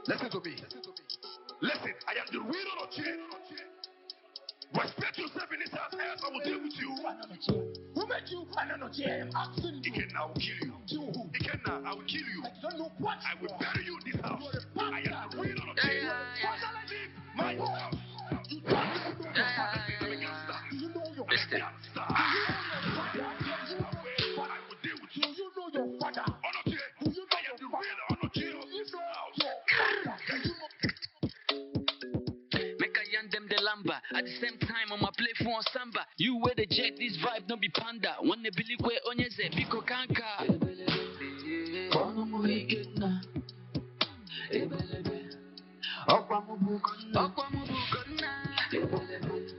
Listen to me. Listen, I am the real Onochie. Respect yourself in this house, else I will deal with you. Who made you Onochie? I am asking you. Ikenna, I will kill you. Kill who? Ikenna, I will kill you. I don't know what. I will bury you in this house. I am the real Onochie. My house. You don't know your Listen. I will deal with you. Do you know your father? Onochie, I am the real Onochie of this house. Make I yarn them the lamba. At the same time, I'ma play for samba. You wear the jet, this vibe no be panda. When they believe where onyeze, biko kanka. Kono mo hikena. Ebelebe. Okwa mo bukona. Okwa mo bukona. Ebelebe.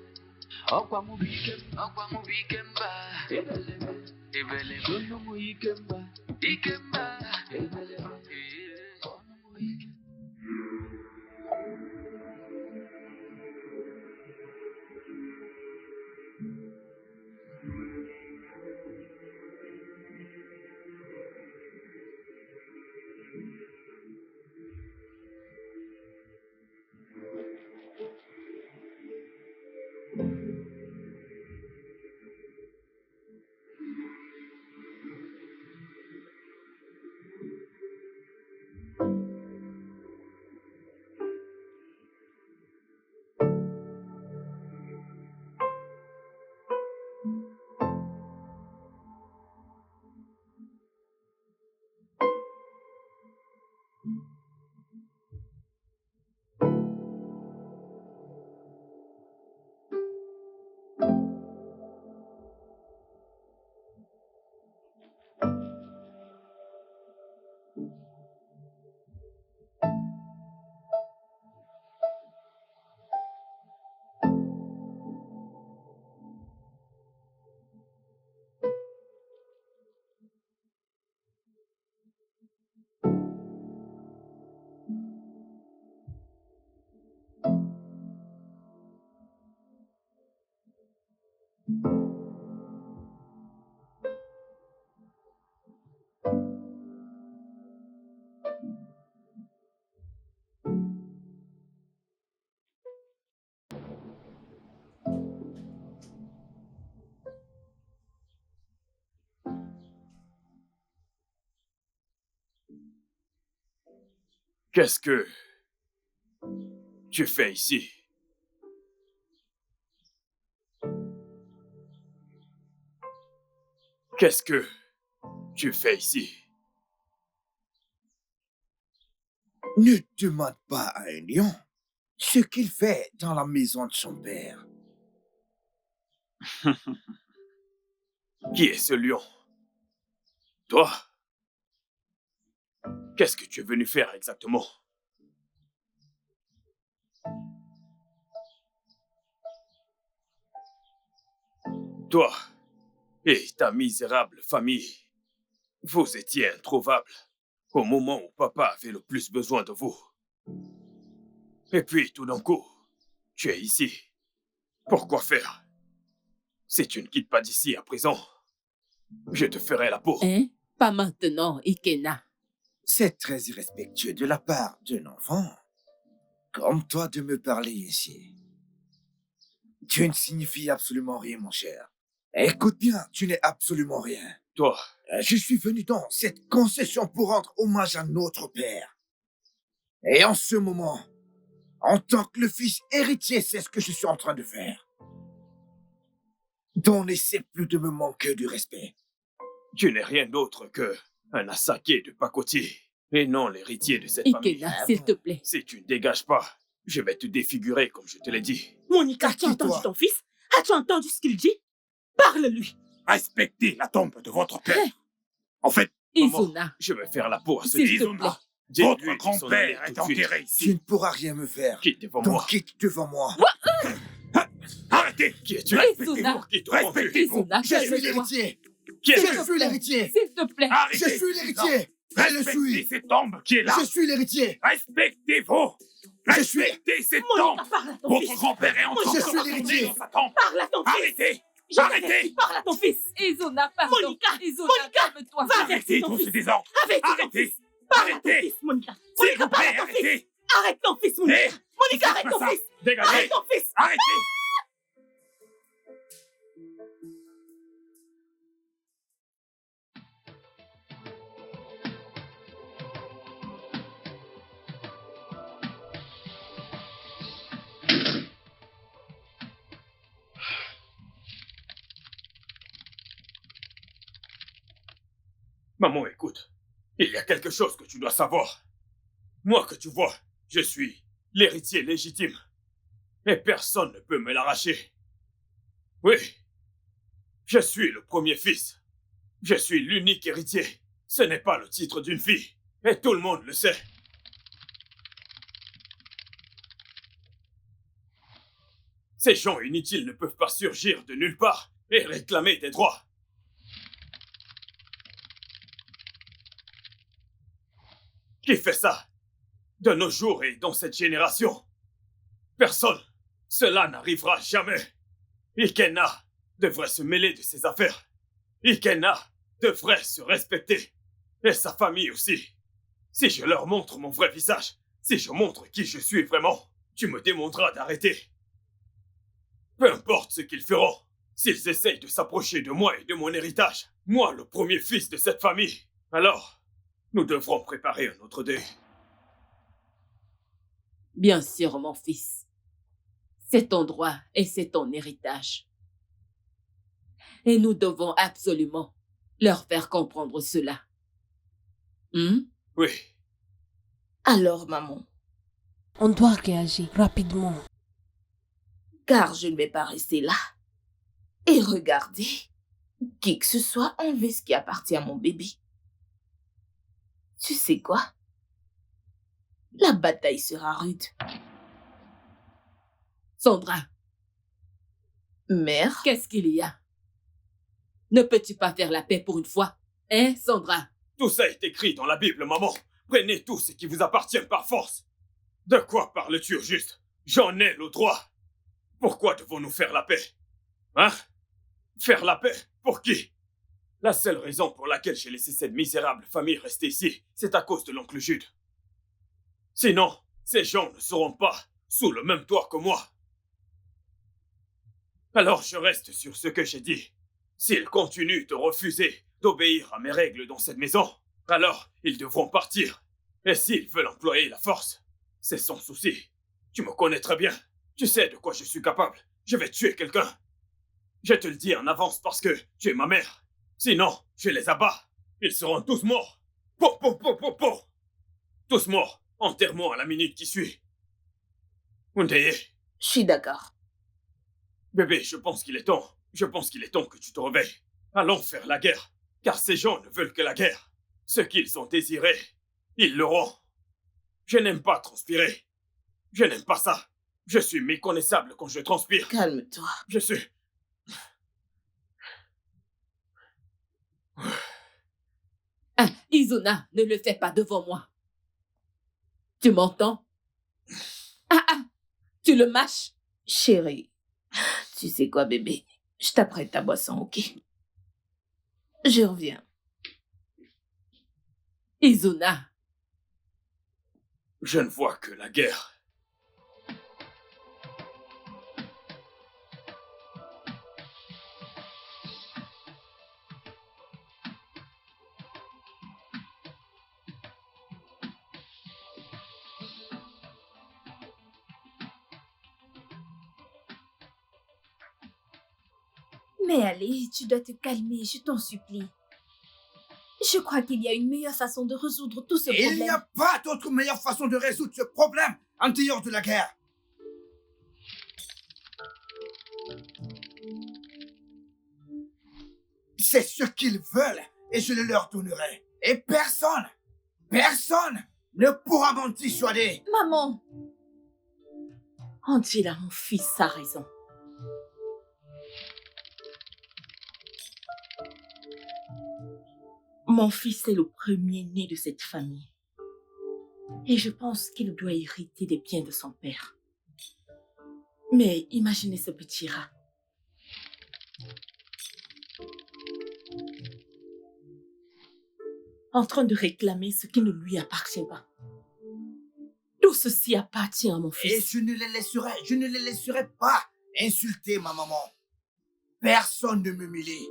Okwa mo bikemba. Ebelebe. Ebelebe. Kono mo hikemba. Ikemba. Ebelebe. Kono mo hikemba. Qu'est-ce que tu fais ici? Qu'est-ce que tu fais ici? Ne demande pas à un lion ce qu'il fait dans la maison de son père. Qui est ce lion? Toi? Qu'est-ce que tu es venu faire exactement? Toi et ta misérable famille, vous étiez introuvables au moment où papa avait le plus besoin de vous. Et puis, tout d'un coup, tu es ici. Pourquoi faire? Si tu ne quittes pas d'ici à présent, je te ferai la peau. Hein? Pas maintenant, Ikenna. C'est très irrespectueux de la part d'un enfant comme toi de me parler ainsi. Tu ne signifies absolument rien, mon cher. Écoute bien, tu n'es absolument rien. Toi, Je suis venu dans cette concession pour rendre hommage à notre père. Et en ce moment, en tant que le fils héritier, c'est ce que je suis en train de faire. Donc n'essaie plus de me manquer du respect. tu n'es rien d'autre que un assaqué de pacotille et non l'héritier de cette famille. Ikenna, s'il te plaît. Si tu ne dégages pas, je vais te défigurer comme je te l'ai dit. Monica, as-tu Tais-toi. entendu ton fils? As-tu entendu ce qu'il dit? Parle-lui. Respectez la tombe de votre père. En fait, Izuna, Je vais faire la peau à ce S'il type. te plaît. Izuna, Dis-lui votre de s'en grand-père aller est tout de suite. enterré Tu ici. ne pourras rien me faire. Quitte devant Donc moi. quitte devant moi. Arrêtez. Qui es-tu? Izuna, Qui te rend vu? Izuna, Je suis calme-toi. l'héritier. Qui Je es-tu? suis l'héritier. S'il te plaît. Arrêtez. Je suis l'héritier. Je le Respectez suis. cette tombe qui est là. Je suis l'héritier. Respectez-vous. Je suis- Respectez cette Monica, tombe. parle à ton Votre fils. grand-père est encore Je suis retourné l'héritier. dans sa tombe. Parle à ton fils. Arrêtez. Je t'avais Arrêtez. dit, parle à ton fils. Izuna, pardon. Monica, Izuna, Monica, calme-toi. va Arrêtez ton tout fils. ce désordre. Avertis ton Arrêtez. fils. Parle à ton Arrêtez. fils, Monica. S'il Monica, vous parle plaît, à ton fils. arrêtez. Arrête ton fils, Monica. Hé, Monica, arrête fais ton ça. fils. Dégagez. Arrête ton fils. Arrêtez. Maman, écoute. Il y a quelque chose que tu dois savoir. Moi que tu vois, je suis l'héritier légitime. Et personne ne peut me l'arracher. Oui. Je suis le premier fils. Je suis l'unique héritier. Ce n'est pas le titre d'une fille. Et tout le monde le sait. Ces gens inutiles ne peuvent pas surgir de nulle part et réclamer des droits. Qui fait ça? De nos jours et dans cette génération? Personne. Cela n'arrivera jamais. Ikenna devrait se mêler de ses affaires. Ikenna devrait se respecter. Et sa famille aussi. Si je leur montre mon vrai visage, si je montre qui je suis vraiment, tu me demanderas d'arrêter. Peu importe ce qu'ils feront, s'ils essayent de s'approcher de moi et de mon héritage, moi le premier fils de cette famille, alors nous devrons préparer un autre deuil. Bien sûr, mon fils. C'est ton droit et c'est ton héritage. Et nous devons absolument leur faire comprendre cela. Oui. Alors, maman, On doit réagir rapidement. car je ne vais pas rester là et regarder qui que ce soit enlever ce qui appartient à mon bébé. Tu sais quoi? La bataille sera rude. Sandra, Mère, qu'est-ce qu'il y a? Ne peux-tu pas faire la paix pour une fois? Hein, Sandra? Tout ça est écrit dans la Bible, maman. Prenez tout ce qui vous appartient par force. De quoi parles-tu au juste? J'en ai le droit. Pourquoi devons-nous faire la paix? Hein? Faire la paix? Pour qui? La seule raison pour laquelle j'ai laissé cette misérable famille rester ici, c'est à cause de l'oncle Jude. Sinon, ces gens ne seront pas sous le même toit que moi. Alors je reste sur ce que j'ai dit. S'ils continuent de refuser d'obéir à mes règles dans cette maison, alors ils devront partir. Et s'ils veulent employer la force, c'est sans souci. Tu me connais très bien. Tu sais de quoi je suis capable. Je vais tuer quelqu'un. Je te le dis en avance parce que tu es ma mère. Sinon, je les abats. Ils seront tous morts. Po, po, po, po, po. Tous morts. Enterre-moi à la minute qui suit. Undeye, je suis d'accord. bébé, je pense qu'il est temps. Je pense qu'il est temps que tu te réveilles. Allons faire la guerre. Car ces gens ne veulent que la guerre. Ce qu'ils ont désiré, ils l'auront. Je n'aime pas transpirer. Je n'aime pas ça. Je suis méconnaissable quand je transpire. Calme-toi. Je suis... Ah, Izuna, ne le fais pas devant moi. Tu m'entends? Tu le mâches? Chérie, tu sais quoi, bébé? Je t'apprête ta boisson, ok? Je reviens. Izuna, Je ne vois que la guerre. Mais allez, tu dois te calmer, je t'en supplie. Je crois qu'il y a une meilleure façon de résoudre tout ce problème. Il n'y a pas d'autre meilleure façon de résoudre ce problème en dehors de la guerre. C'est ce qu'ils veulent et je le leur donnerai. Et personne ne pourra m'en dissuader. Maman, Angela, mon fils a raison. Mon fils est le premier-né de cette famille. Et je pense qu'il doit hériter des biens de son père. Mais imaginez ce petit rat. En train de réclamer ce qui ne lui appartient pas. Tout ceci appartient à mon Et fils. je ne les laisserai pas insulter ma maman. Personne ne m'humilie.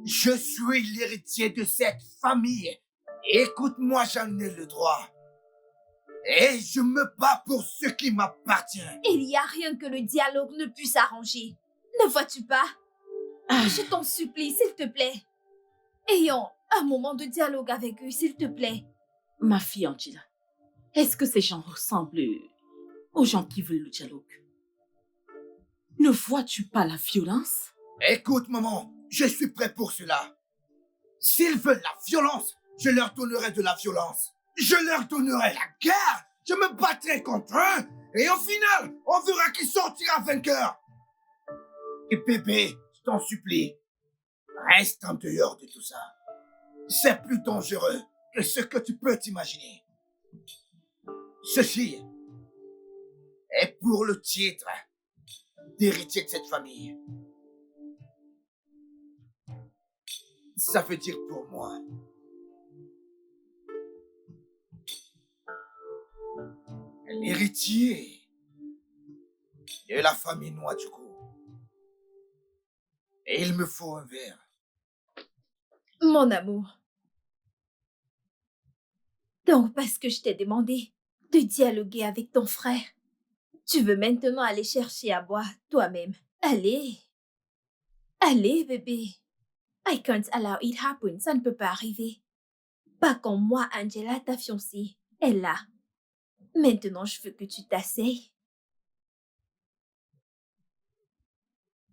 Je suis l'héritier de cette famille. Écoute-moi, j'en ai le droit. Et je me bats pour ce qui m'appartient. Il n'y a rien que le dialogue ne puisse arranger. Ne vois-tu pas? Je t'en supplie, s'il te plaît. Ayons un moment de dialogue avec eux, s'il te plaît. Ma fille Angela, est-ce que ces gens ressemblent aux gens qui veulent le dialogue? Ne vois-tu pas la violence? Écoute, maman, je suis prêt pour cela. S'ils veulent la violence, je leur donnerai de la violence. Je leur donnerai la guerre. Je me battrai contre eux. Et au final, on verra qui sortira vainqueur. Et bébé, je t'en supplie, reste en dehors de tout ça. C'est plus dangereux que ce que tu peux t'imaginer. Ceci est pour le titre d'héritier de cette famille. Ça veut dire pour moi. L'héritier de la famille Noa-Djoko. Et il me faut un verre. Mon amour. Donc, parce que je t'ai demandé de dialoguer avec ton frère, tu veux maintenant aller chercher à boire toi-même. Allez. Allez, bébé. I can't allow it happen. Ça ne peut pas arriver. Pas quand moi, Angela, ta fiancée, est là. Maintenant, je veux que tu t'asseyes.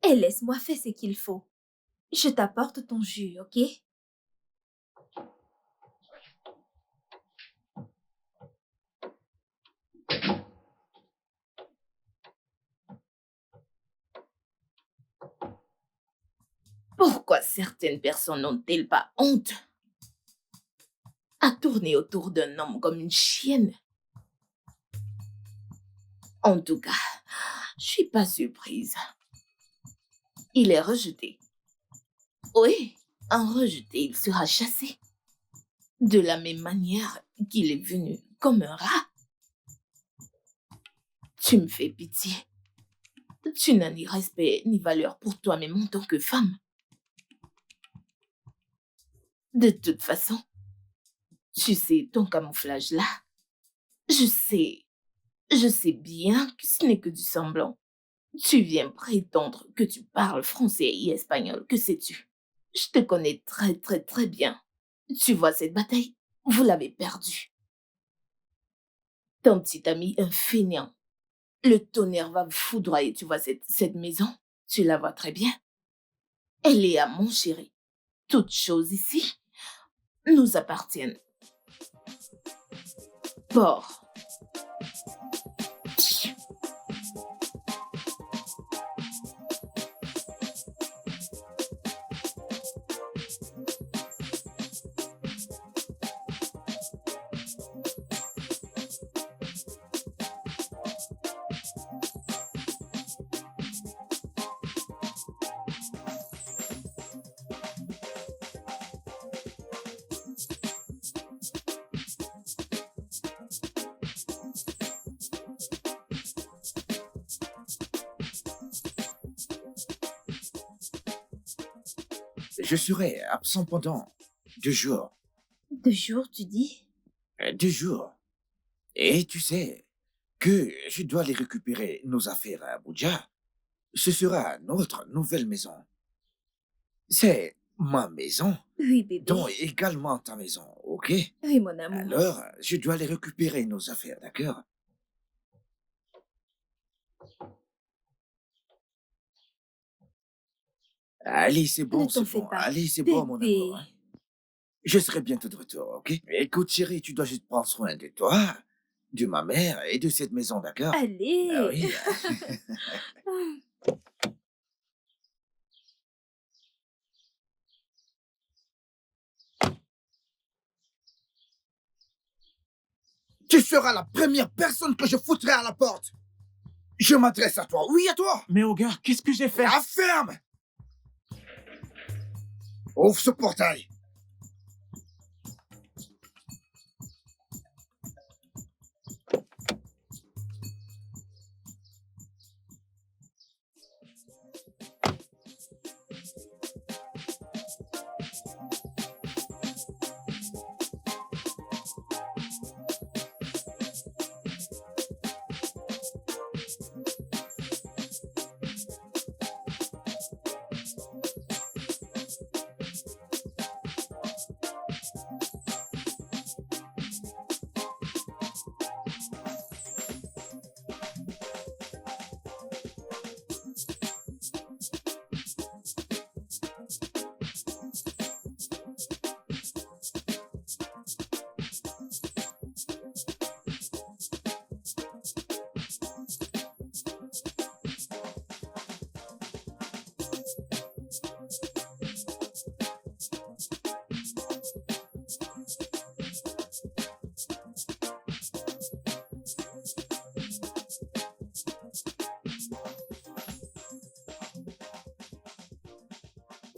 Et laisse-moi faire ce qu'il faut. Je t'apporte ton jus, ok? Pourquoi certaines personnes n'ont-elles pas honte à tourner autour d'un homme comme une chienne? En tout cas, je suis pas surprise. Il est rejeté. Oui, en rejeté, il sera chassé. De la même manière qu'il est venu comme un rat. Tu me fais pitié. Tu n'as ni respect ni valeur pour toi-même en tant que femme. De toute façon, tu sais, ton camouflage là, je sais bien que ce n'est que du semblant. Tu viens prétendre que tu parles français et espagnol, que sais-tu? Je te connais très très très bien. Tu vois cette bataille, vous l'avez perdue. Ton petit ami, un fainéant. Le tonnerre va vous foudroyer, tu vois cette maison, tu la vois très bien. Elle est à mon chéri. Toutes choses ici nous appartiennent. Port. Je serai absent pendant 2 jours. 2 jours, tu dis? 2 jours. Et tu sais que je dois aller récupérer nos affaires à Abuja. Ce sera notre nouvelle maison. C'est ma maison, Oui, bébé. dont également ta maison, ok? Oui, mon amour. Alors, je dois aller récupérer nos affaires, d'accord? Allez, c'est bon, Ne t'en c'est fais bon. pas, Allez, c'est bon, mon bébé. amour. Hein. Je serai bientôt de retour, ok? Écoute, chérie, tu dois juste prendre soin de toi, de ma mère et de cette maison, d'accord? Allez. Ah oui. Tu seras la première personne que je foutrai à la porte. Je m'adresse à toi. Oui, à toi. Mais Oga, qu'est-ce que j'ai fait? La ferme. Ouvre ce portail.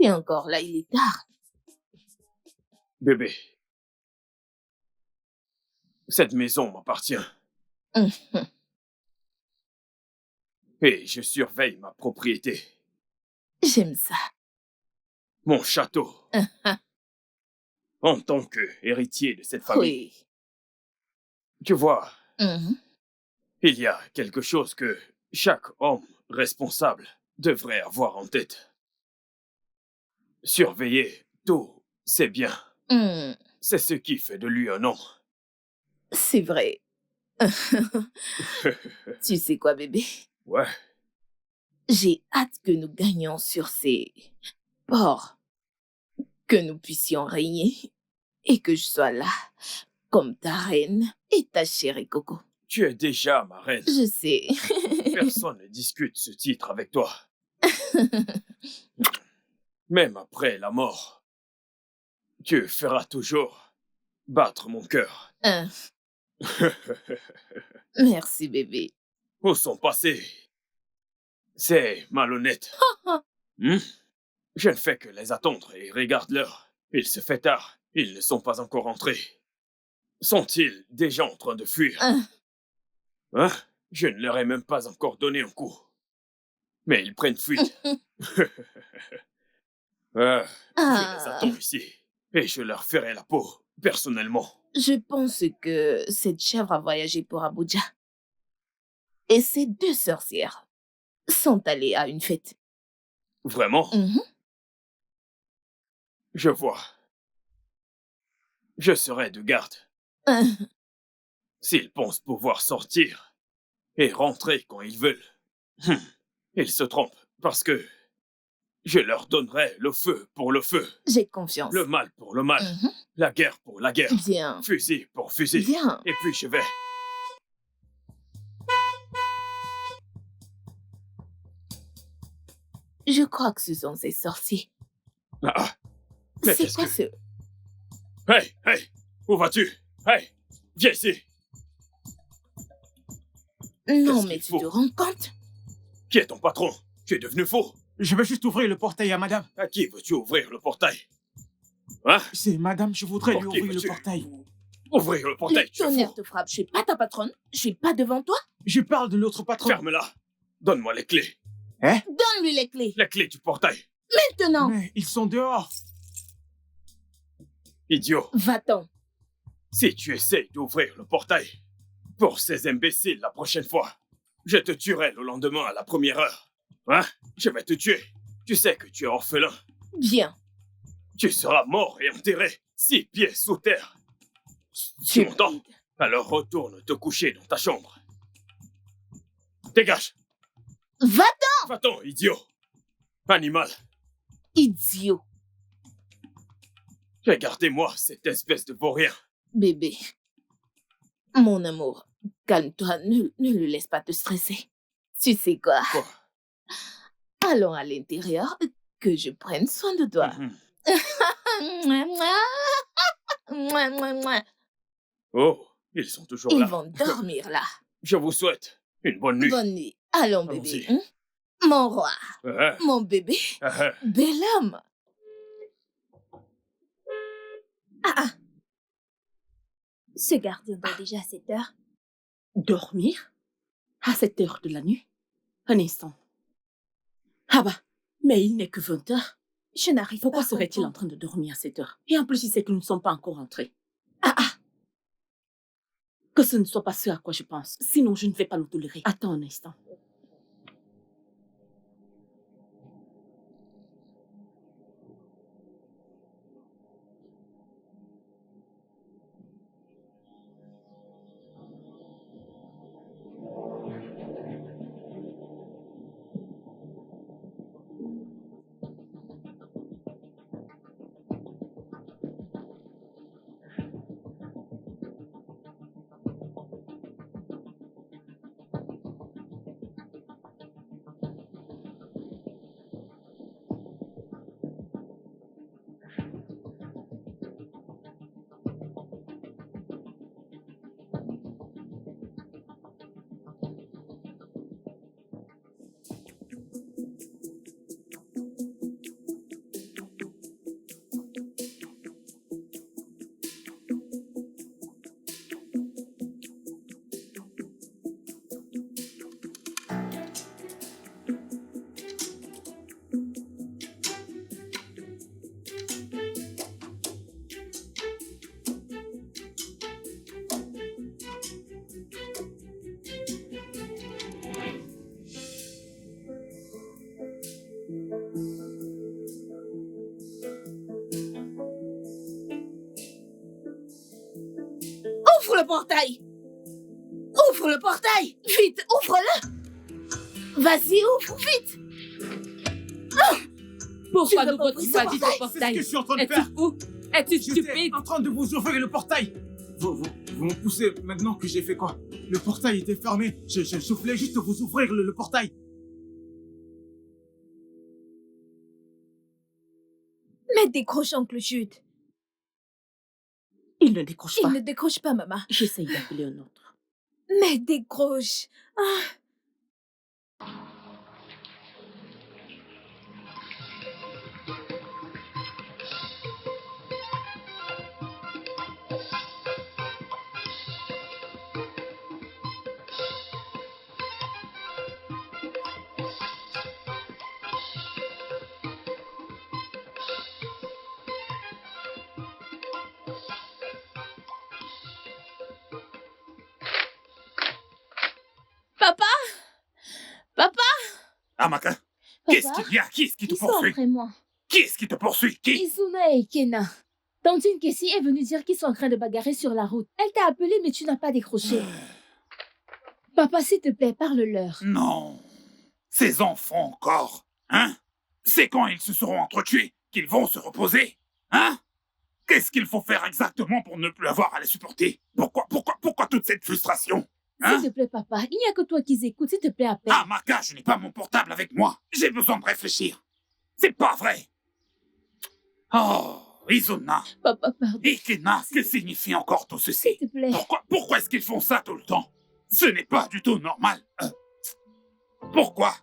Et encore là, il est tard. Bébé, cette maison m'appartient Hum, et je surveille ma propriété, J'aime ça. mon château, en tant qu'héritier de cette famille. Oui. Tu vois, Mhm. il y a quelque chose que chaque homme responsable devrait avoir en tête. Surveiller tout, c'est bien. Hum, C'est ce qui fait de lui un homme. C'est vrai. Tu sais quoi, bébé? Ouais, J'ai hâte que nous gagnions sur ces ports, que nous puissions régner et que je sois là comme ta reine et ta chérie Coco. tu es déjà ma reine. Je sais. Personne ne discute ce titre avec toi. Même après la mort, tu feras toujours battre mon cœur. Hein. Merci, bébé. Où sont passés? C'est malhonnête. Hmm? Je ne fais que les attendre et regarde l'heure. Il se fait tard. Ils ne sont pas encore entrés. Sont-ils déjà en train de fuir? Hein? Je ne leur ai même pas encore donné un coup. Mais ils prennent fuite. Je les attends ici. Et je leur ferai la peau, personnellement. Je pense que cette chèvre a voyagé pour Abuja. Et ces deux sorcières sont allées à une fête. Vraiment? Mhm. Je vois. Je serai de garde. S'ils pensent pouvoir sortir et rentrer quand ils veulent, ils se trompent parce que je leur donnerai le feu pour le feu, J'ai confiance. le mal pour le mal, Mhm. la guerre pour la guerre, Bien. fusil pour fusil. Bien. Et puis je vais. Je crois que ce sont ces sorciers. Ah, mais C'est qu'est-ce quoi que... ce... Hey, hey, où vas-tu? Hey, viens ici. Non, Qu'est-ce mais qu'il tu faut? te rends compte? Qui est ton patron? Tu es devenu fou. Je vais juste ouvrir le portail à madame. À qui veux-tu ouvrir le portail? Hein? C'est madame, je voudrais Pour lui qui ouvrir le veux-tu? portail. Ouvrir le Le portail, tu es tonnerre fou. te frappe. Je suis pas ta patronne. Je suis pas devant toi. Je parle de notre patron. Ferme-la. Donne-moi les clés. Hein? Donne-lui les clés. Les clés du portail. Maintenant. Mais ils sont dehors. Idiot. Va-t'en. Si tu essayes d'ouvrir le portail, pour ces imbéciles la prochaine fois, je te tuerai le lendemain à la première heure. Hein? Je vais te tuer. Tu sais que tu es orphelin. Bien. Tu seras mort et enterré 6 pieds sous terre. Tu m'entends? Alors retourne te coucher dans ta chambre. Dégage. Va-t'en, Va-t'en, idiot. Animal. idiot. Regardez-moi cette espèce de vaurien. Bébé. Mon amour, calme-toi. Ne le laisse pas te stresser. Tu sais quoi? Quoi? Allons à l'intérieur, que je prenne soin de toi. Oh, ils sont toujours Ils là. vont dormir là. Je vous souhaite une bonne nuit. Bonne nuit. Allons, bébé. Allons-y. Mon roi. Ah, Mon bébé. ah, ah. Bel homme. Ce gardien dort déjà à cette heure. Dormir? À cette heure de la nuit? Un instant. Ah bah, mais il n'est que 20 heures. Je n'arrive Pourquoi pas à serait-il en comprendre. train de dormir à cette heure? Et en plus, il sait que nous ne sommes pas encore entrés. Ah. Que ce ne soit pas ce à quoi je pense. Sinon, je ne vais pas le tolérer. Attends un instant. Vas-y, ouvre vite. Pourquoi veux nous pas ouvrir ce continuons à vivre au C'est ce que portail? je suis en train de Es-tu faire. fou? Es-tu J'étais stupide? en train de vous ouvrir le portail. Vous me poussez maintenant que j'ai fait quoi? Le portail était fermé. Je soufflais juste vous ouvrir le portail. Mais décroche, oncle Jude. Il ne décroche pas. Il ne décroche pas, maman. J'essaye d'appeler un autre. Mais décroche. Ah. Papa! Papa! Amaka, qu'est-ce qu'il y a? Qui est-ce qui te Ils sont poursuit? après moi. Qui est-ce qui te poursuit? Qui? Izuna et Kena. Tantine Kessie est venue dire qu'ils sont en train de bagarrer sur la route. Elle t'a appelé, mais tu n'as pas décroché. Papa, s'il te plaît, parle-leur. Non. Ces enfants encore. Hein? C'est quand ils se seront entretués qu'ils vont se reposer? Hein? Qu'est-ce qu'il faut faire exactement pour ne plus avoir à les supporter? Pourquoi toute cette frustration? Hein? S'il te plaît, papa, il n'y a que toi qui écoutes. S'il te plaît, appelle. Ah, Maka, je n'ai pas mon portable avec moi. J'ai besoin de réfléchir. C'est pas vrai. Oh, Izuna. Papa, pardon. Et Kena, que signifie encore tout ceci? S'il te plaît. Pourquoi est-ce qu'ils font ça tout le temps? Ce n'est pas du tout normal. Pourquoi?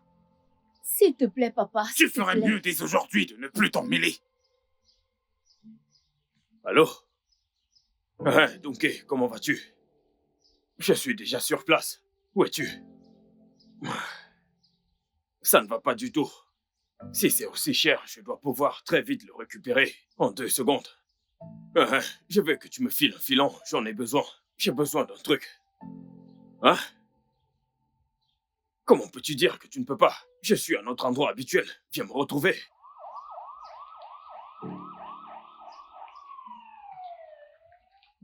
S'il te plaît, papa. Tu ferais mieux dès aujourd'hui de ne plus t'en mêler. Allô? Donkey, comment vas-tu? Je suis déjà sur place. Où es-tu? Ça ne va pas du tout. Si c'est aussi cher, je dois pouvoir très vite le récupérer en 2 secondes. Je veux que tu me files un filon, j'en ai besoin. J'ai besoin d'un truc. Hein? Comment peux-tu dire que tu ne peux pas? Je suis à notre endroit habituel. Viens me retrouver.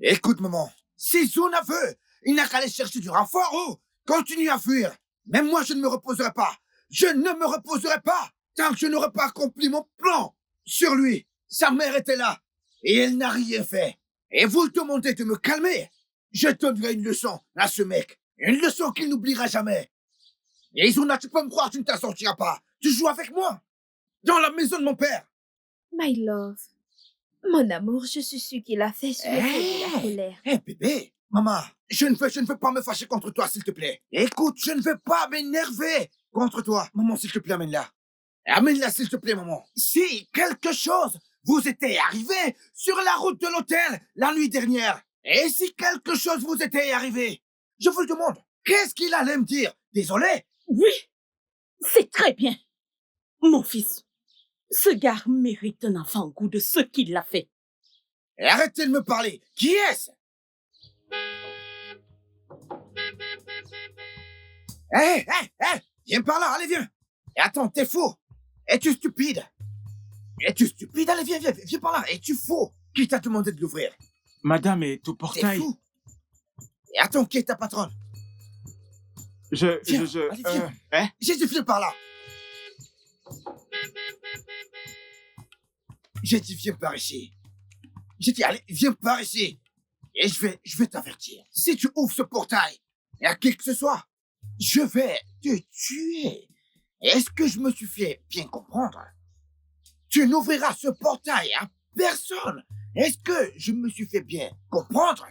Écoute, maman, si Zuna veut, il n'a qu'à aller chercher du renfort, oh! Continue à fuir. Même moi, je ne me reposerai pas. Je ne me reposerai pas tant que je n'aurai pas accompli mon plan sur lui. Sa mère était là et elle n'a rien fait. Et vous demandez de me calmer. Je donnerai une leçon à ce mec. Une leçon qu'il n'oubliera jamais. Et Zuna, tu peux me croire, tu ne t'en sortiras pas. Tu joues avec moi. Dans la maison de mon père. My love. Mon amour, je suis sûre qu'il a fait sur de la colère. Hé, bébé. Maman, je ne veux pas me fâcher contre toi, s'il te plaît. Écoute, je ne veux pas m'énerver contre toi. Maman, s'il te plaît, amène-la. Amène-la, s'il te plaît, maman. Si quelque chose vous était arrivé sur la route de l'hôtel la nuit dernière, et si quelque chose vous était arrivé, je vous le demande, qu'est-ce qu'il allait me dire? Désolé? Oui, c'est très bien. Mon fils, ce gars mérite un enfant au goût de ce qu'il a fait. Et arrêtez de me parler. Qui est-ce? Hé, viens par là, allez, viens. Et attends, t'es fou. Es-tu stupide? Es-tu stupide? Allez, viens par là. Es-tu fou? Qui t'a demandé de l'ouvrir? Madame est au T'es portail. fou. Et attends, qui est ta patronne? Viens, allez, viens. J'ai dit, viens par là. J'ai dit, viens par ici. J'ai dit, allez, viens par ici. Et je vais t'avertir. Si tu ouvres ce portail, et à qui que ce soit, je vais te tuer. Est-ce que je me suis fait bien comprendre? Tu n'ouvriras ce portail à personne. Est-ce que je me suis fait bien comprendre?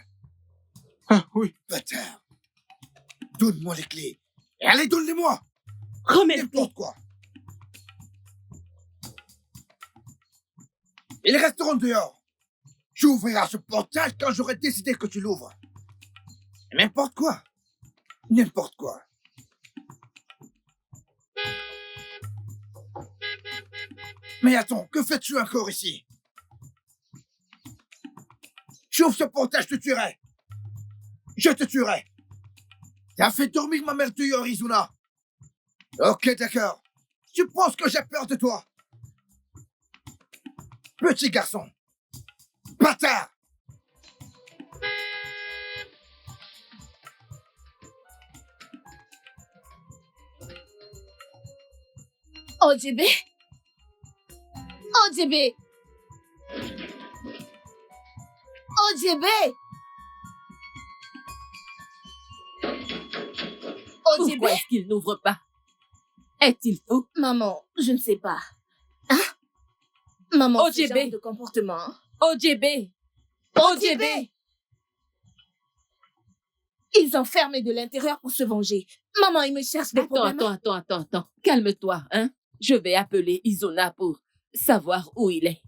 Ah, oui. Bâtard. Donne-moi les clés. Et allez, donne-les-moi. Remets-les. N'importe quoi. Ils resteront dehors. Tu ouvriras ce portail quand j'aurai décidé que tu l'ouvres. N'importe quoi. N'importe quoi. Mais attends, que fais-tu encore ici? Tu ouvres ce portail, je te tuerai. Je te tuerai. T'as fait dormir ma mère dehors, Izuna. Ok, d'accord. Tu penses que j'ai peur de toi? Petit garçon. Bâtard! ODB. ODB. ODB. ODB. Pourquoi est-ce qu'il n'ouvre pas? Est-il fou? Maman, je ne sais pas. Hein? Maman, ce ODB. genre de comportement. Hein? ODB. ODB. Ils ont fermé de l'intérieur pour se venger. Maman, ils me cherchent des problèmes. Attends. Calme-toi, hein. Je vais appeler Izuna pour savoir où il est.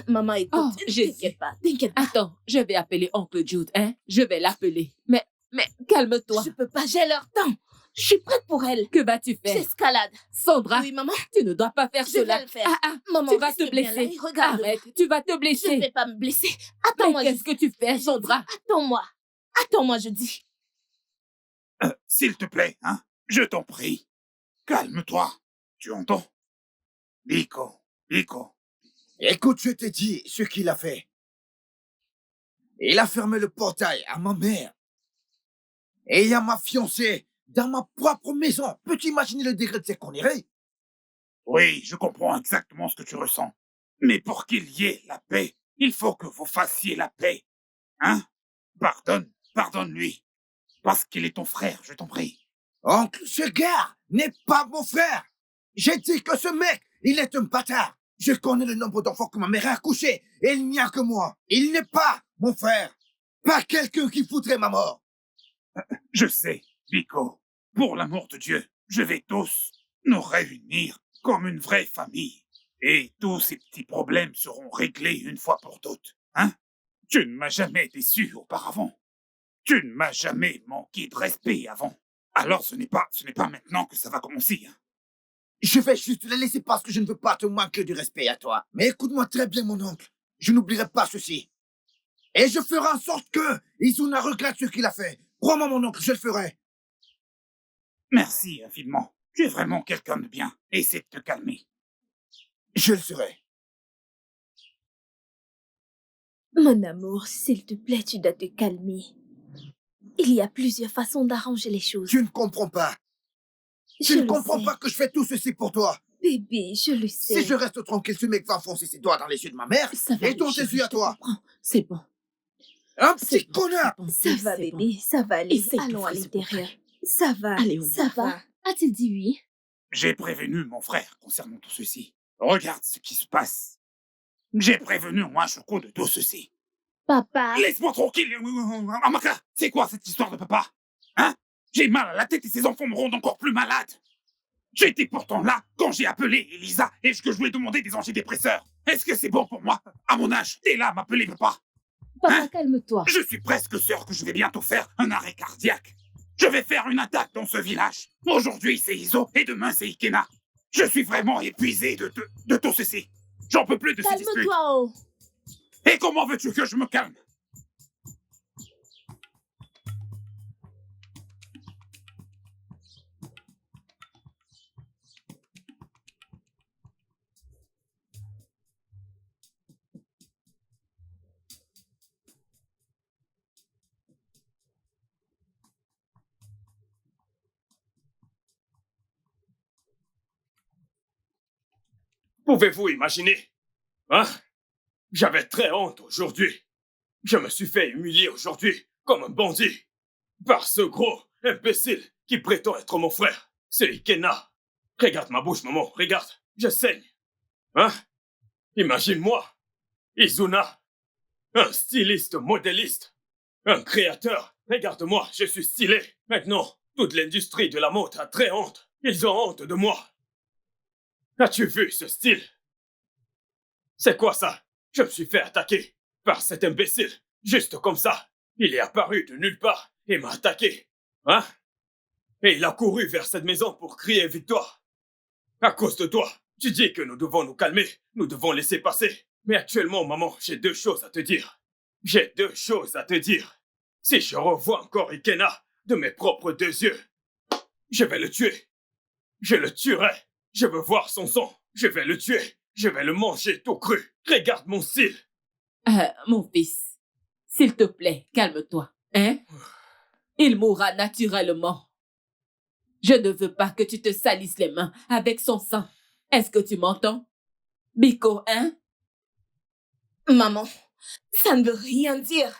Maman, écoute, Oh, t'inquiète pas. Attends, je vais appeler Oncle Jude, hein. Je vais l'appeler. Mais calme-toi. Je peux pas, j'ai leur temps. Je suis prête pour elle. Que vas-tu faire? J'escalade. Sandra, Oui, maman. tu ne dois pas faire Je cela. vais le faire. Maman, tu vas restez te bien là blesser. et regarde-moi. Arrête, tu vas te blesser. Je ne vais pas me blesser. Mais Attends-moi. qu'est-ce que tu fais, Sandra? Attends-moi. Attends-moi, je dis. S'il te plaît, hein, je t'en prie. Calme-toi. Tu entends? Biko. Écoute, je te dis ce qu'il a fait. Il a fermé le portail à ma mère et à ma fiancée dans ma propre maison. Peux-tu imaginer le degré de ses conneries? Oui, je comprends exactement ce que tu ressens. Mais pour qu'il y ait la paix, il faut que vous fassiez la paix. Hein? Pardonne-lui. Parce qu'il est ton frère, je t'en prie. Oncle, ce gars n'est pas mon frère. J'ai dit que ce mec, il est un bâtard. Je connais le nombre d'enfants que ma mère a accouchés et il n'y a que moi. Il n'est pas mon frère. Pas quelqu'un qui foutrait ma mort. Je sais, Biko. Pour l'amour de Dieu, je vais tous nous réunir comme une vraie famille. Et tous ces petits problèmes seront réglés une fois pour toutes. Hein? Tu ne m'as jamais déçu auparavant. Tu ne m'as jamais manqué de respect avant. Alors ce n'est pas maintenant que ça va commencer. Hein? Je vais juste la laisser parce que je ne veux pas te manquer de respect à toi. Mais écoute-moi très bien, mon oncle. Je n'oublierai pas ceci. Et je ferai en sorte que Izuna regrette ce qu'il a fait. Crois-moi, mon oncle, je le ferai. Merci infiniment. Tu es vraiment quelqu'un de bien. Essaie de te calmer. Je le serai. Mon amour, s'il te plaît, tu dois te calmer. Il y a plusieurs façons d'arranger les choses. Tu ne comprends pas. Tu ne comprends pas que je fais tout ceci pour toi. Bébé, je le sais. Si je reste tranquille, ce mec va enfoncer ses doigts dans les yeux de ma mère et dans tes yeux à toi. C'est bon. Un petit connard. Ça va, bébé, ça va aller. Allons à l'intérieur. Ça va, ça va. A-t-il dit oui? J'ai prévenu mon frère concernant tout ceci. Regarde ce qui se passe. J'ai prévenu Mwachoko de tout ceci. Papa. Laisse-moi tranquille, Amaka. C'est quoi cette histoire de papa? Hein? J'ai mal à la tête et ces enfants me rendent encore plus malade. J'étais pourtant là quand j'ai appelé Elisa et que je lui ai demandé des antidépresseurs. Est-ce que c'est bon pour moi? À mon âge, t'es là à m'appeler papa. Papa, calme-toi. Je suis presque sûr que je vais bientôt faire un arrêt cardiaque. Je vais faire une attaque dans ce village. Aujourd'hui, c'est Iso et demain, c'est Ikena. Je suis vraiment épuisé de tout ceci. J'en peux plus de ces disputes. Calme-toi, oh. Et comment veux-tu que je me calme? Pouvez-vous imaginer? Hein? J'avais très honte aujourd'hui. Je me suis fait humilier aujourd'hui comme un bandit par ce gros imbécile qui prétend être mon frère. C'est Ikena. Regarde ma bouche, maman, regarde. Je saigne. Hein? Imagine-moi. Izuna. Un styliste modéliste. Un créateur. Regarde-moi, je suis stylé. Maintenant, toute l'industrie de la mode a très honte. Ils ont honte de moi. As-tu vu ce style? C'est quoi ça? Je me suis fait attaquer par cet imbécile. Juste comme ça. Il est apparu de nulle part et m'a attaqué. Hein? Et il a couru vers cette maison pour crier victoire. À cause de toi, tu dis que nous devons nous calmer, nous devons laisser passer. Mais actuellement, maman, j'ai deux choses à te dire. J'ai deux choses à te dire. Si je revois encore Ikena de mes propres deux yeux, je vais le tuer. Je le tuerai. Je veux voir son sang. Je vais le tuer. Je vais le manger tout cru. Regarde mon style. Mon fils, s'il te plaît, calme-toi. Hein? Il mourra naturellement. Je ne veux pas que tu te salisses les mains avec son sang. Est-ce que tu m'entends? Biko, hein? Maman, ça ne veut rien dire.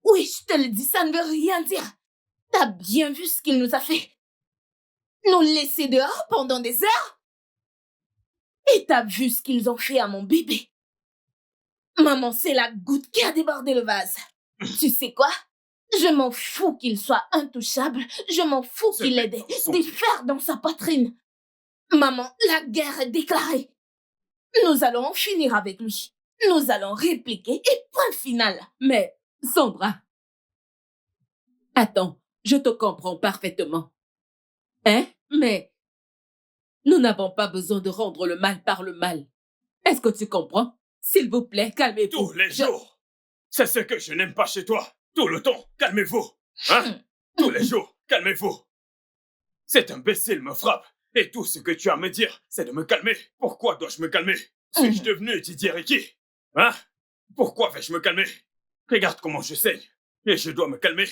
Oui, je te le dis, ça ne veut rien dire. T'as bien vu ce qu'il nous a fait? Nous laisser dehors pendant des heures? Et t'as vu ce qu'ils ont fait à mon bébé? Maman, c'est la goutte qui a débordé le vase. Tu sais quoi? Je m'en fous qu'il soit intouchable. Je m'en fous qu'il ait des fers dans sa poitrine. Maman, la guerre est déclarée. Nous allons en finir avec lui. Nous allons répliquer et point final. Mais, Sandra, attends, je te comprends parfaitement. Hein? Mais nous n'avons pas besoin de rendre le mal par le mal. Est-ce que tu comprends? S'il vous plaît, calmez-vous. Tous les jours. C'est ce que je n'aime pas chez toi. Tout le temps, calmez-vous. Hein? Tous les jours, calmez-vous. Cet imbécile me frappe. Et tout ce que tu as à me dire, c'est de me calmer. Pourquoi dois-je me calmer? Suis-je devenu Didier Ricky? Hein? Pourquoi vais-je me calmer? Regarde comment je saigne. Et je dois me calmer.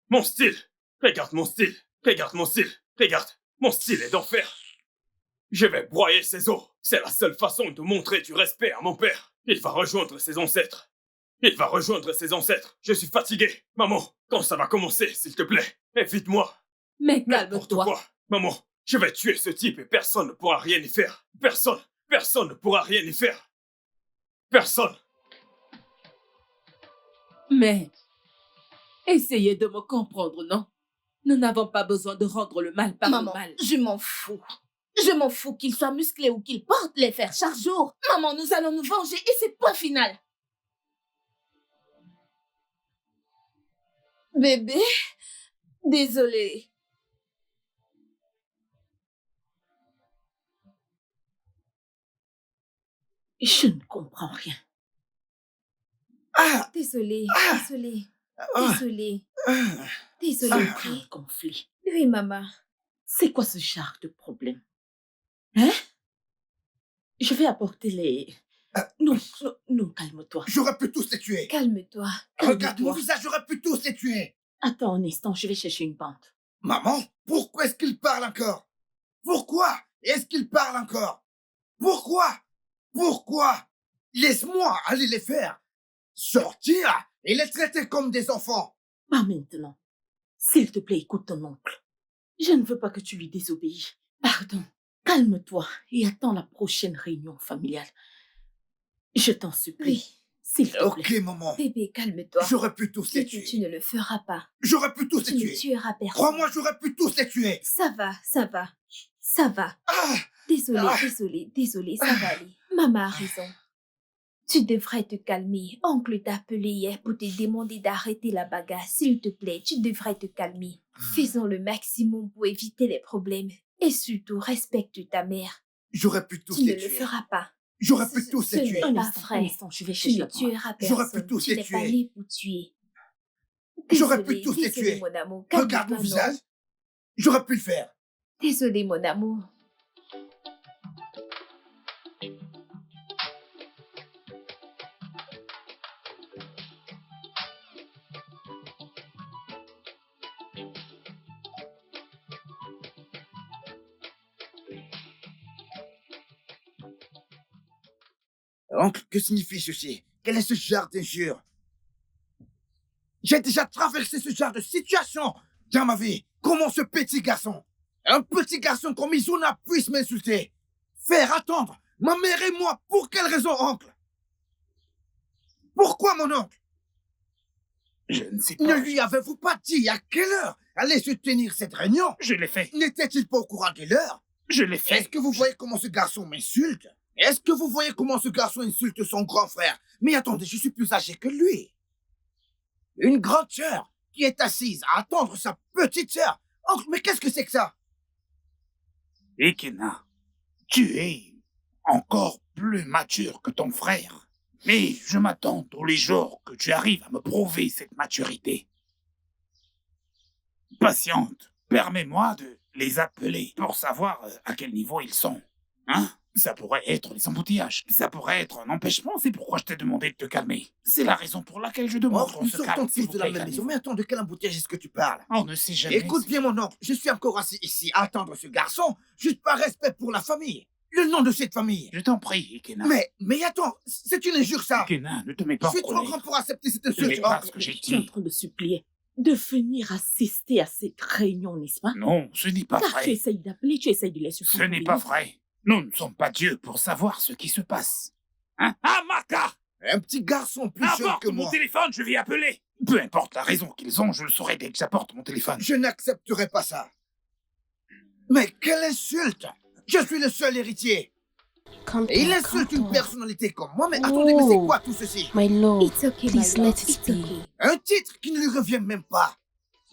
Mon style. Regarde mon style. Regarde mon style. Regarde. Mon style est d'enfer. Je vais broyer ses os. C'est la seule façon de montrer du respect à mon père. Il va rejoindre ses ancêtres. Il va rejoindre ses ancêtres. Je suis fatigué. Maman, quand ça va commencer, s'il te plaît? Évite-moi. Mais calme-toi. Maman, je vais tuer ce type et personne ne pourra rien y faire. Personne ne pourra rien y faire. Personne. Mais, essayez de me comprendre, non? Nous n'avons pas besoin de rendre le mal par le mal. Je m'en fous. Je m'en fous qu'il soit musclé ou qu'il porte les fers chaque jour. Maman, nous allons nous venger et c'est point final. Bébé, désolée. Je ne comprends rien. Désolée. C'est un conflit. Oui, maman. C'est quoi ce genre de problème? Hein? Je vais apporter les... Non, calme-toi. J'aurais pu tous les tuer. Calme-toi. Regarde mon visage, j'aurais pu tous les tuer. Attends un instant, je vais chercher une bande. Maman, pourquoi est-ce qu'il parle encore? Pourquoi est-ce qu'il parle encore? Pourquoi? Laisse-moi aller les faire sortir et les traiter comme des enfants. Pas maintenant. S'il te plaît, écoute ton oncle. Je ne veux pas que tu lui désobéis. Pardon. Calme-toi et attends la prochaine réunion familiale. Je t'en supplie. Oui. S'il te plaît. Ok, maman. Bébé, calme-toi. J'aurais pu tous les tuer. Tu ne le feras pas. J'aurais pu tous les Tu tuer. ne tueras personne. Crois-moi, j'aurais pu tous les tuer. Ça va. Désolée, ça va aller. Maman a raison. Tu devrais te calmer. Oncle t'a appelé hier pour te demander d'arrêter la bagarre. S'il te plaît, tu devrais te calmer. Faisons le maximum pour éviter les problèmes. Et surtout, respecte ta mère. J'aurais pu tous Tu les ne tuer. le feras pas. J'aurais pu tous les tuer. Ce n'est pas vrai. Je vais Tu chercher ne la bande. tueras J'aurais personne. pu tous Tu les n'es pas tuer. né pour tuer. J'aurais pu tous les Désolée, tuer. mon amour. Regarde mon Calme-toi, visage. non. J'aurais pu le faire. Désolée, mon amour. Oncle, que signifie ceci? Quel est ce genre d'injure? J'ai déjà traversé ce genre de situation dans ma vie. Comment ce petit garçon, un petit garçon comme Izuna puisse m'insulter? Faire attendre ma mère et moi, pour quelle raison, oncle? Pourquoi, mon oncle? Je ne sais pas. Ne lui avez-vous pas dit à quelle heure allait se tenir cette réunion? Je l'ai fait. N'était-il pas au courant de l'heure? Je l'ai fait. Est-ce que vous voyez comment ce garçon m'insulte? Est-ce que vous voyez comment ce garçon insulte son grand frère? Mais attendez, je suis plus âgé que lui. Une grande sœur qui est assise à attendre sa petite sœur. Oncle, mais qu'est-ce que c'est que ça? Ekena, tu es encore plus mature que ton frère. Mais je m'attends tous les jours que tu arrives à me prouver cette maturité. Patiente, permets-moi de les appeler pour savoir à quel niveau ils sont. Hein? Ça pourrait être les embouteillages. Ça pourrait être un empêchement. C'est pourquoi je t'ai demandé de te calmer. C'est la raison pour laquelle je demande Oh, qu'on nous se sortons calme. tous de la même maison. Mais attends, de quel embouteillage est-ce que tu parles? On ne sait jamais. Écoute bien, mon oncle. Je suis encore assis ici à attendre ce garçon, juste par respect pour la famille. le nom de cette famille. Je t'en prie, Ikena. Mais attends, c'est une injure, ça. Ikena, ne te mets pas Je suis en trop colère. grand pour accepter cette Ce n'est insulte. pas ce que j'ai Je suis en dit. train de supplier de venir assister à cette réunion, n'est-ce pas? Non, ce n'est pas Car tu vrai. essayes d'appeler, tu essayes de les Ce supprimer. n'est pas vrai. Nous ne sommes pas Dieu pour savoir ce qui se passe. Hein? Ah, Maka! Un petit garçon plus jeune Apporte que mon moi. téléphone, je vais appeler. Peu importe la raison qu'ils ont, je le saurai dès que j'apporte mon téléphone. Je n'accepterai pas ça. Mais quelle insulte! Je suis le seul héritier. Calme-toi, Et il insulte une calme-toi. personnalité comme moi, mais attendez, mais c'est quoi tout ceci? My lord, It's okay, my please love. let it It's be. okay. Un titre qui ne lui revient même pas.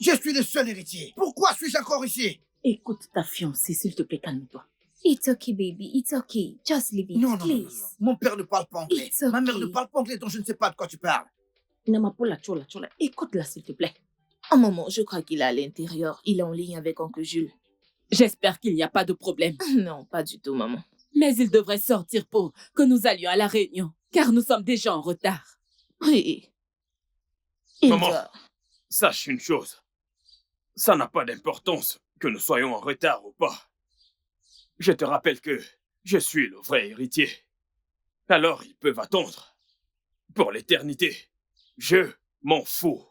Je suis le seul héritier. Pourquoi suis-je encore ici? Écoute ta fiancée, s'il te plaît, calme-toi. It's okay, baby. It's okay. Just leave it, Non, non, non, non, please. non. Mon père ne parle pas anglais. It's Ma mère okay. ne parle pas anglais, donc je ne sais pas de quoi tu parles. Namapola, chola, chola. Écoute-la, s'il te plaît. Oh maman, je crois qu'il est à l'intérieur. Il est en ligne avec oncle Jules. J'espère qu'il n'y a pas de problème. Non, pas du tout, maman. Mais il devrait sortir pour que nous allions à la réunion, car nous sommes déjà en retard. Oui. Il Maman. doit... Sache une chose. Ça n'a pas d'importance que nous soyons en retard ou pas. Je te rappelle que je suis le vrai héritier. Alors ils peuvent attendre. Pour l'éternité. Je m'en fous.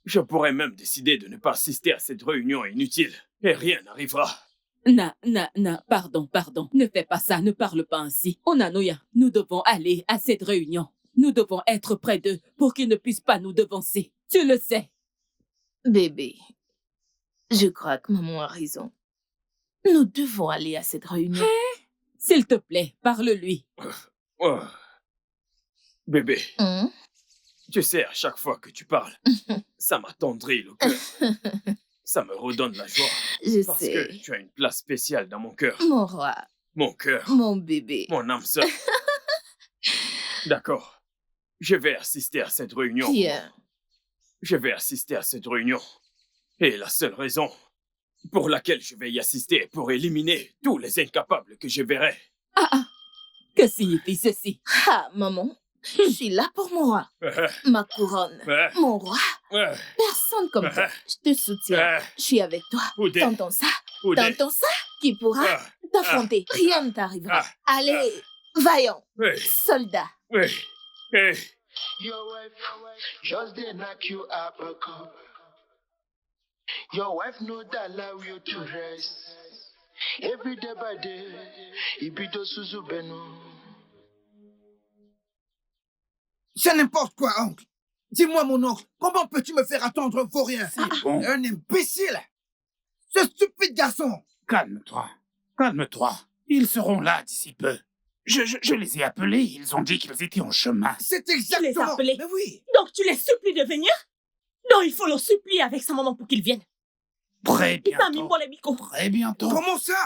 Je pourrais même décider de ne pas assister à cette réunion inutile. Et rien n'arrivera. Pardon. Ne fais pas ça, ne parle pas ainsi. Onanoya, nous devons aller à cette réunion. Nous devons être près d'eux pour qu'ils ne puissent pas nous devancer. Tu le sais. Bébé, je crois que maman a raison. Nous devons aller à cette réunion. S'il te plaît, parle-lui. Oh. Bébé, Hein? tu sais, à chaque fois que tu parles, ça m'attendrit le cœur. Ça me redonne la joie. Je Parce sais. que tu as une place spéciale dans mon cœur. Mon roi, Mon cœur, mon bébé. mon âme sœur. D'accord. Je vais assister à cette réunion. Viens. Je vais assister à cette réunion. Et la seule raison pour laquelle je vais y assister est pour éliminer tous les incapables que je verrai. Que signifie ceci? Ah, maman, je suis là pour mon roi. Ma couronne. Mon roi. Personne comme toi. Je te soutiens. Je suis avec toi. Oudé. T'entends ça? Oudé. T'entends ça? Qui pourra Ah. t'affronter? Rien ne t'arrivera. Ah. Allez, vaillant, Oui, soldat. oui, oui. Your wife just dey knock you up a cup. Your wife no dey allow you to rest. Every day by day, ibido suzu benu. C'est n'importe quoi, oncle. Dis-moi, mon oncle, comment peux-tu me faire attendre pour rien? Bon, Un imbécile! Ce stupide garçon! calme-toi. Calme-toi. Ils seront là d'ici peu. Je les ai appelés, ils ont dit qu'ils étaient en chemin. C'est les as exactement... appelés? Mais oui! Donc tu les supplies de venir? Non, il faut le supplier avec sa maman pour qu'ils viennent. Très Il t'a mis bientôt. pour les micros. Très bientôt. Comment ça?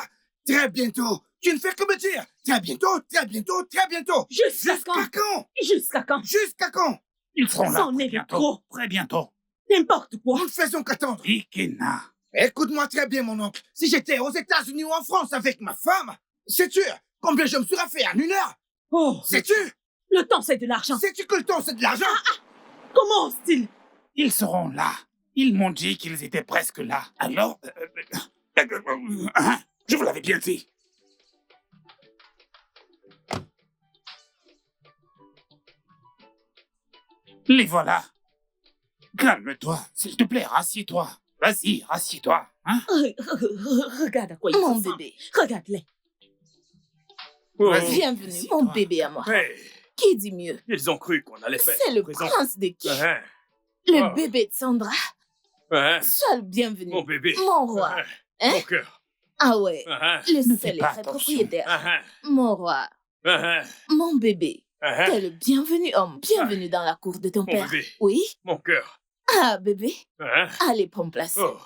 Très bientôt! Tu ne fais que me dire! Très bientôt, très bientôt, très bientôt! Jusqu'à quand? Jusqu'à quand? Jusqu'à quand? Jusqu'à quand? Ils seront là C'en très est bientôt. trop. Très bientôt. N'importe quoi. Nous ne faisons qu'attendre. Ikena. Écoute-moi très bien, mon oncle. Si j'étais aux États-Unis ou en France avec ma femme, sais-tu combien je me serais fait en une heure? Oh, Sais-tu? le temps c'est de l'argent. Sais-tu que le temps, c'est de l'argent? Comment ose-t-il? Ils seront là. Ils m'ont dit qu'ils étaient presque là. Alors... je vous l'avais bien dit. Les voilà. Calme-toi, s'il te plaît, rassieds-toi. Vas-y, rassieds-toi, hein? Regarde à quoi ils Mon ressemblent. bébé. Regarde-les. Oh. Vas-y. Bienvenue, Assieds-toi. mon bébé à moi. Hey, Qui dit mieux? ils ont cru qu'on allait faire C'est le présent. prince de qui? Hein, Le Oh. bébé de Sandra. hein, Sois le bienvenu. mon bébé. Mon roi. Hein, Hein? mon cœur. Ah ouais, Hein, le Ne fais seul et pas vrai attention. propriétaire. hein, Mon roi, hein, mon bébé. hein, T'es le bienvenu homme. Bienvenue dans la cour de ton mon père. bébé. Oui? Mon cœur. Ah, bébé. Hein, Allez, prends place. oh.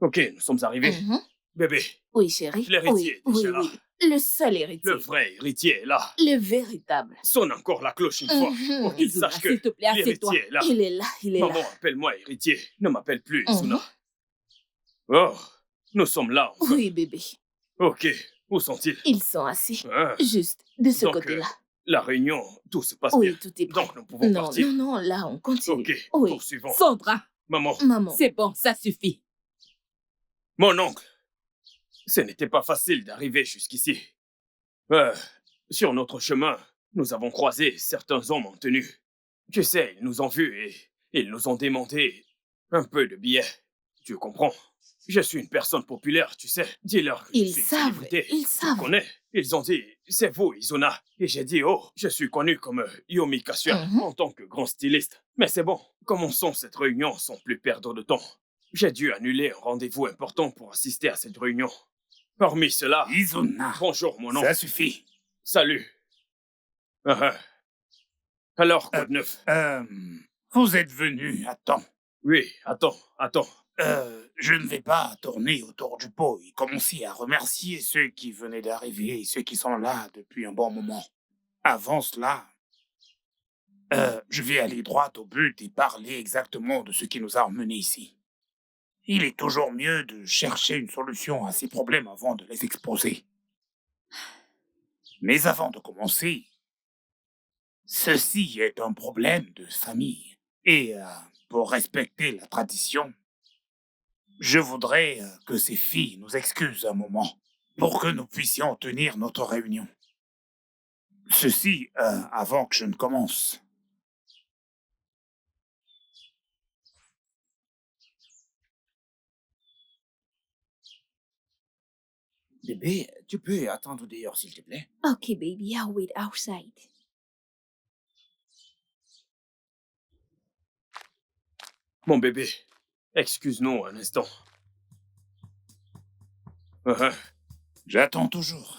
Ok, nous sommes arrivés. Mhm. Bébé, Oui, chérie. l'héritier Oui, est oui, déjà là. oui. Le seul héritier. Le vrai héritier est là. Le véritable. Sonne encore la cloche une fois Mhm. pour qu'il Izuna, sache que s'il te plaît, assieds-toi. l'héritier est là. Il est là, il est Maman, là. appelle-moi héritier. Ne m'appelle plus Mhm. Izuna. Oh, nous sommes là enfin. Oui, bébé. Ok, où sont-ils? Ils sont assis. Hein, Juste de ce Donc, côté-là. la réunion, tout se passe Oui, bien. tout est prêt. Donc nous pouvons Non, partir. non, non, là, on continue. Ok, Oui. poursuivons. Sandra, Maman, Maman. c'est bon, ça suffit. mon oncle, ce n'était pas facile d'arriver jusqu'ici. Sur notre chemin, nous avons croisé certains hommes en tenue. Tu sais, ils nous ont vus et ils nous ont demandé un peu de billets. Tu comprends? Je suis une personne populaire, tu sais. Dis-leur que je suis une célébrité. Ils Tu savent. connais? Ils ont dit, c'est vous, Izuna. Et j'ai dit, oh, je suis connu comme Yomi Kassia en tant que grand styliste. Mais c'est bon, commençons cette réunion sans plus perdre de temps. J'ai dû annuler un rendez-vous important pour assister à cette réunion. Hormis cela, Izuna, bonjour mon oncle. ça suffit. Salut. Alors, quoi de neuf? Vous êtes venu à temps. Oui, attends. Je ne vais pas tourner autour du pot et commencer à remercier ceux qui venaient d'arriver et ceux qui sont là depuis un bon moment. Avant cela, je vais aller droit au but et parler exactement de ce qui nous a emmenés ici. Il est toujours mieux de chercher une solution à ces problèmes avant de les exposer. Mais avant de commencer, ceci est un problème de famille. Et pour respecter la tradition, je voudrais que ces filles nous excusent un moment pour que nous puissions tenir notre réunion. Ceci avant que je ne commence. Bébé, tu peux attendre dehors, s'il te plaît? Okay, baby, I'll wait outside. Mon bébé, excuse-nous un instant. J'attends toujours.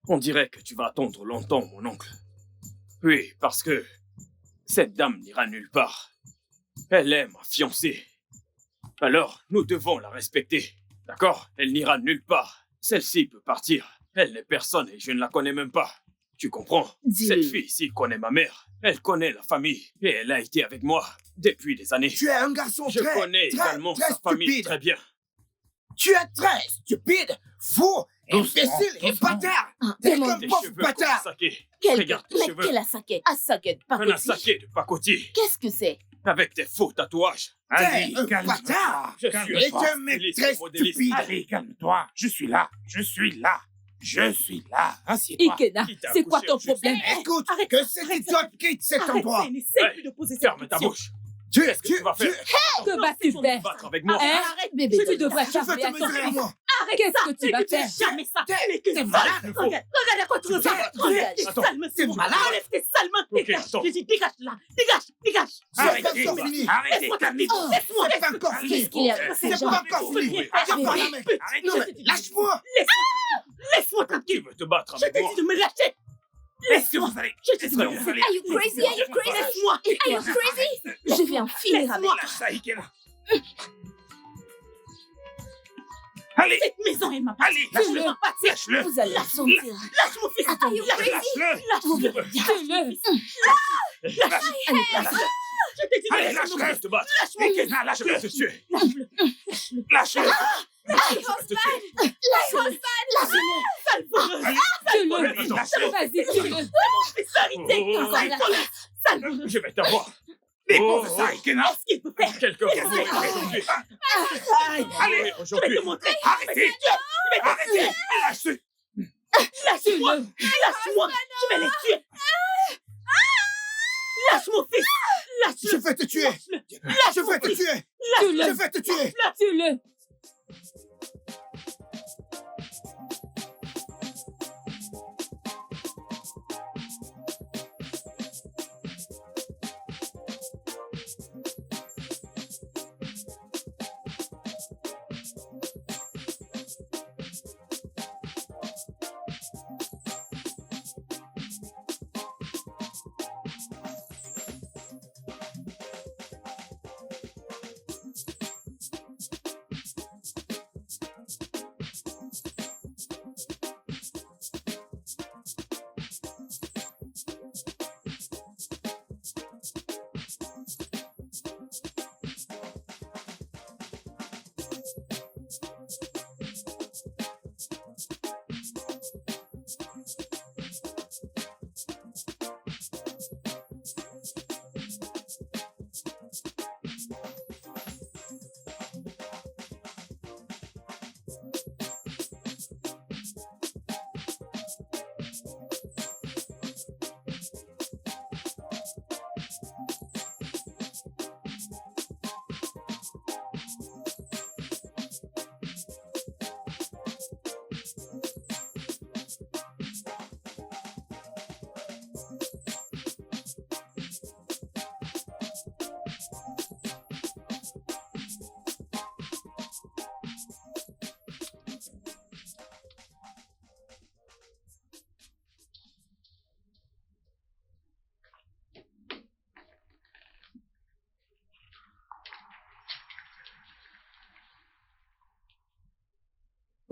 On dirait que tu vas attendre longtemps, mon oncle. Oui, parce que cette dame n'ira nulle part. Elle est ma fiancée. Alors, nous devons la respecter. D'accord? Elle n'ira nulle part. Celle-ci peut partir. Elle n'est personne et je ne la connais même pas. Tu comprends? Cette fille-ci connaît ma mère. Elle connaît la famille. Et elle a été avec moi depuis des années. Tu es un garçon Je connais également sa famille très bien. Tu es très stupide, fou, imbécile et bâtard. T'es un Tes pauvre cheveux bâtard. saqués. Quel Regarde tes mais cheveux. quel assaquette? Assaquette, pas Un saqué de pacotille. Qu'est-ce que c'est? Avec tes faux tatouages. Allez, un calme-toi. bâtard. Je Calme-toi. suis Et un mec très stupide. Allez, calme-toi. Je suis là. Assieds-toi. Ikena, Qui t'a c'est quoi accouché ton au juste problème? Écoute, Arrête, que cet arrête, idiot quitte cet Arrête, endroit. ça, n'essaie Ouais. plus de poser cette Ferme ta question. bouche. Tu Qu'est-ce que tu vas faire? Que vas-tu faire? Battre avec moi? Hein? Arrête, bébé. Tu devrais Je veux fermer te mesurer à moi. Qu'est-ce que tu vas faire? Jamais ça. Mais T'es malade. Regarde à quoi tu ressembles. Enlève tes Attends, sales mains, t'es c'est moi. malade. Enlève tes sales mains. Ok, Dégage. attends. J'ai dit, dégage là. Dégage. Arrêtez, pas fini. arrêtez, Laisse-moi calmez-vous. C'est pas encore fini. Qu'est-ce qu'il y a? C'est Jean? pas encore fini. Bébé. Viens par là, mec. Non, mais lâche-moi. Laisse-moi Tu tranquille. veux te battre Je avec t'ai moi? dit de me lâcher. Est-ce que vous allez... Je t'ai dit de me Est-ce que vous allez... Are you crazy? Are you crazy? Laisse-moi. Are you crazy? Je vais en finir avec. Lâche ça, Ikena. Allez, Cette maison est ma part. allez, Je vais m'en passer. lâche-le. Vous allez la sentir. Lâche mon fils. Are you crazy? Lâche-le. Vous verrez bien. Tue-le! Je t'ai dit de Allez, lâcher mon lâche-le. fils. Je te battre. Lâche mon fils. Ikena, Je vais lâche-le. te tuer. Lâche-le. Je vais te tuer. Tue-le! Lâche-le. Vas-y, tue-le! Oh, je vais t'avoir. Dépose ça, Ikena. Qu'est-ce qu'il peut faire? Quelqu'un va mourir aujourd'hui. Allez, Je vais Aujourd'hui. te montrer. arrêtez. Arrêtez. Lâche-le. Lâche-moi. Lâche-moi. Je vais les tuer. Lâche mon fils. Je vais te tuer. Je vais te tuer. Tue-le! Je vais te tuer. Tue-le!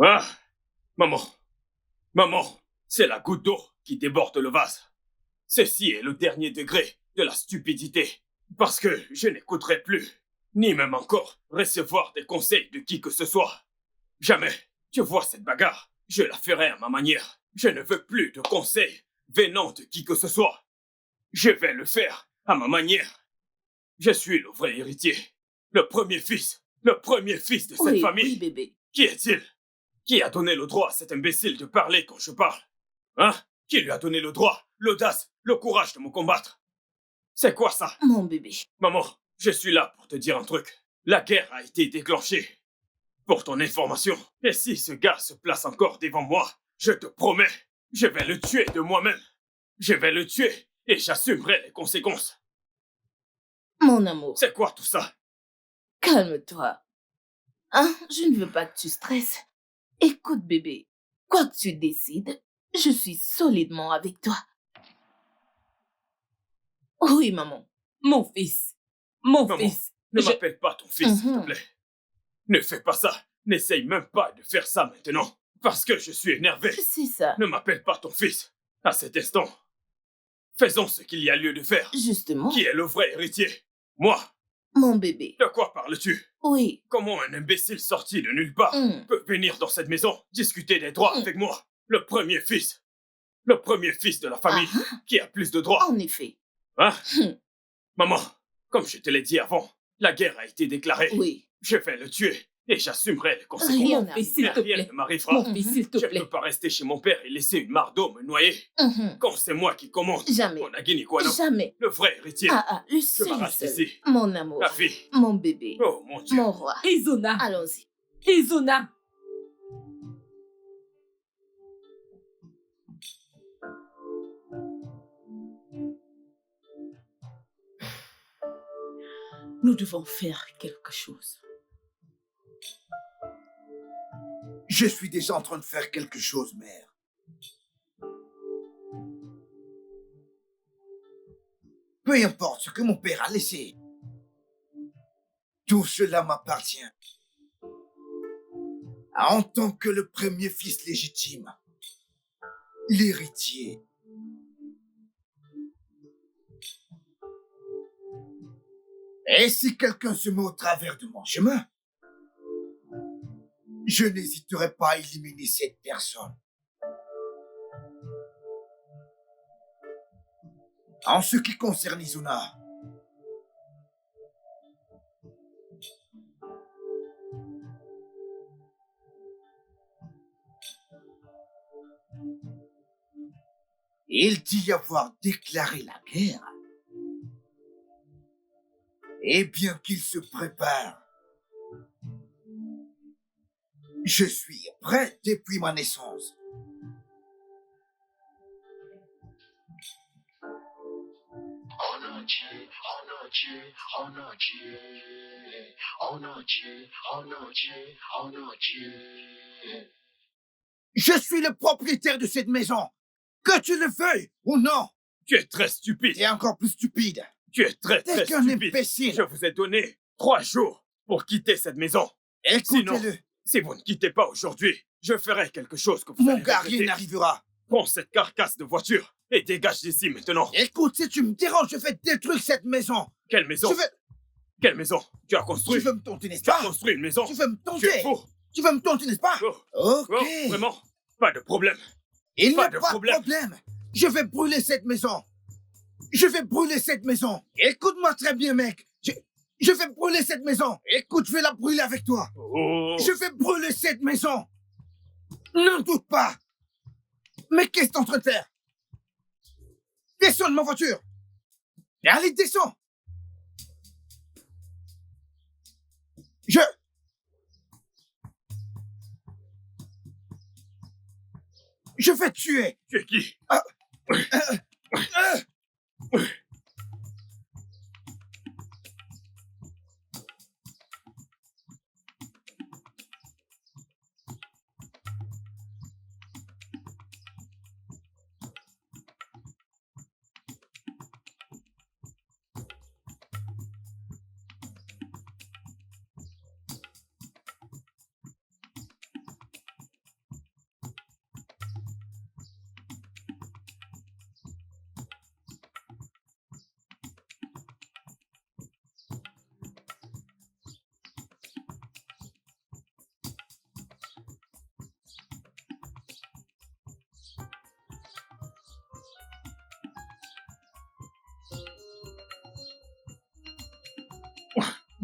Ah, maman, maman, c'est la goutte d'eau qui déborde le vase. Ceci est le dernier degré de la stupidité, parce que je n'écouterai plus, ni même encore recevoir des conseils de qui que ce soit. Jamais. Tu vois cette bagarre, je la ferai à ma manière. Je ne veux plus de conseils venant de qui que ce soit. Je vais le faire à ma manière. Je suis le vrai héritier, le premier fils de cette famille. Oui, bébé. Qui est-il? Qui a donné le droit à cet imbécile de parler quand je parle? Hein? Qui lui a donné le droit, l'audace, le courage de me combattre? C'est quoi ça? Mon bébé. Maman, je suis là pour te dire un truc. La guerre a été déclenchée. Pour ton information, et si ce gars se place encore devant moi, je te promets, je vais le tuer de moi-même. Je vais le tuer et j'assumerai les conséquences. Mon amour. C'est quoi tout ça? Calme-toi. Hein? Je ne veux pas que tu stresses. Écoute, bébé. Quoi que tu décides, je suis solidement avec toi. Oui, maman. Mon fils. Mon Maman, fils. ne m'appelle pas ton fils, s'il te Mhm. plaît. Ne fais pas ça. N'essaye même pas de faire ça maintenant. Parce que je suis énervé. C'est ça. Ne m'appelle pas ton fils. À cet instant. Faisons ce qu'il y a lieu de faire. Justement. Qui est le vrai héritier? Moi. Mon bébé. De quoi parles-tu? Oui. Comment un imbécile sorti de nulle part peut venir dans cette maison discuter des droits avec moi? Le premier fils de la famille qui a plus de droits. En effet. Hein? Maman, comme je te l'ai dit avant, la guerre a été déclarée. Oui. Je vais le tuer et j'assumerai les conséquences. Rien Mon fils, s'il te Rien plaît. ne m'arrivera. Mon fils, s'il te Je plaît. ne peux pas rester chez mon père et laisser une mare d'eau me noyer. Quand c'est moi qui commande. Jamais. On a Guinée quoi, non? Jamais. Le vrai héritier. Le Je seul, m'arrache seul. d'ici. Mon amour. La fille. Mon bébé. Oh mon Dieu. Mon roi. Izuna. Allons-y. Izuna. Nous devons faire quelque chose. Je suis déjà en train de faire quelque chose, mère. Peu importe ce que mon père a laissé. Tout cela m'appartient. En tant que le premier fils légitime, l'héritier. Et si quelqu'un se met au travers de mon chemin, je n'hésiterai pas à éliminer cette personne. En ce qui concerne Izuna, il dit y avoir déclaré la guerre. Et bien qu'il se prépare, je suis prêt depuis ma naissance. Je suis le propriétaire de cette maison, que tu le veuilles ou non. Tu es très stupide. Et encore plus stupide. Tu es très T'es qu'un stupide. imbécile. Je vous ai donné 3 jours pour quitter cette maison. Sinon, Écoutez-le. si vous ne quittez pas aujourd'hui, je ferai quelque chose que vous Mon allez gars, regretter. rien n'arrivera. Prends cette carcasse de voiture et dégage d'ici maintenant. Écoute, si tu me déranges, je vais détruire cette maison. Quelle maison? Je vais... Quelle maison? Tu as construit? Tu veux me tenter, n'est-ce Tu as pas? construit une maison? Tu veux me Tu tenter? es fou. Tu veux me tenter, n'est-ce pas? Ok. Oh, vraiment? Pas de problème. Il n'y Pas a de pas problème. de problème. Je vais brûler cette maison. Je vais brûler cette maison. Écoute-moi très bien, mec. Je vais brûler cette maison. Écoute, je vais la brûler avec toi. Oh. Je vais brûler cette maison. N'en doute pas. Mais qu'est-ce que t'es en train de faire? Descends de ma voiture. Et allez, descends. Je vais te tuer. Tu es qui?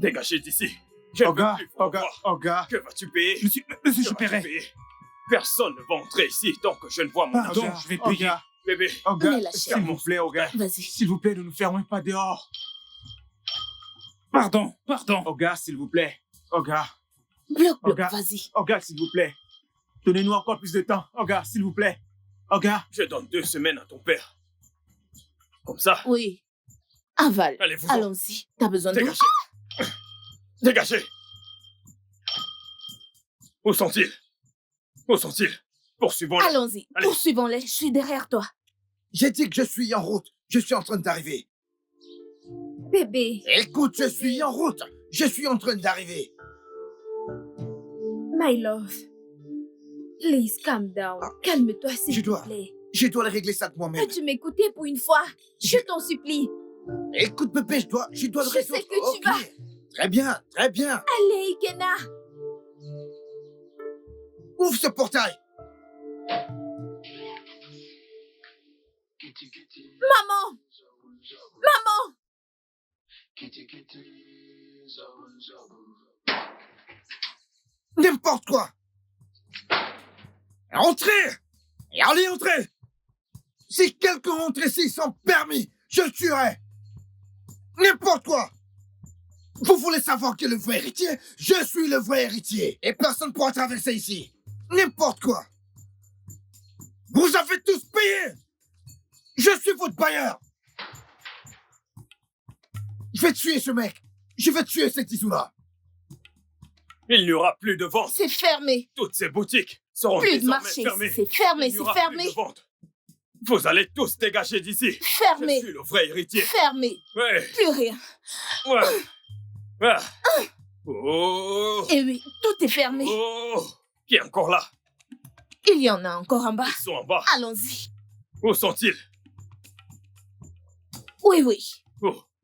Dégagez d'ici. Je ne veux plus vous revoir. Oga. Que vas-tu payer? Monsieur, je paierai. Personne ne va entrer ici tant que je ne vois mon Pardon, argent. je vais payer. Bébé, Oga, Mais la s'il vous plaît, Oga. Vas-y. S'il vous plaît, ne nous fermez pas dehors. Pardon. Oga, s'il vous plaît. Oga. Bloc, Oga. vas-y. Oga, s'il vous plaît. Donnez-nous encore plus de temps. Oga, s'il vous plaît. Oga. je donne 2 semaines à ton père. Comme ça, Oui. Aval. allez-vous. Allons-y. T'as besoin d'eau? Dégagez. Dégagez. Où sont-ils? Où sont-ils? Poursuivons-les. Allons-y. Allez. Poursuivons-les. Je suis derrière toi. J'ai dit que je suis en route. Je suis en train d'arriver. Bébé, Écoute, je suis en route. Je suis en train d'arriver. my love. Please, calm down. Calme-toi, s'il Je te dois. plaît. Je dois régler ça de moi-même. Peux-tu m'écouter pour une fois? Je t'en supplie. Écoute, bébé, je dois le Je résoudre. sais que tu Ok. Très bien, très bien. Allez, Ikena. Ouvre ce portail. Maman! Maman! N'importe quoi. Entrez. Et allez, entrez. Si quelqu'un entre ici sans permis, je le tuerai. N'importe quoi. Vous voulez savoir qui est le vrai héritier? Je suis le vrai héritier. Et personne ne pourra traverser ici. N'importe quoi. Vous avez tous payé. Je suis votre bailleur. Je vais tuer ce mec. Je vais tuer cet isou-là. Il n'y aura plus de vente. C'est fermé. Toutes ces boutiques seront Plus de désormais marché. fermées. C'est fermé. Il n'y C'est aura fermé. plus de vente. Vous allez tous dégager d'ici. Fermé. Je suis le vrai héritier. Fermé. Ouais. Plus rien. Ouais. Ah. Oh. Et oui, tout est fermé. Oh. Qui est encore là? Il y en a encore en bas. Ils sont en bas. Allons-y. Où sont-ils? Oui, oui.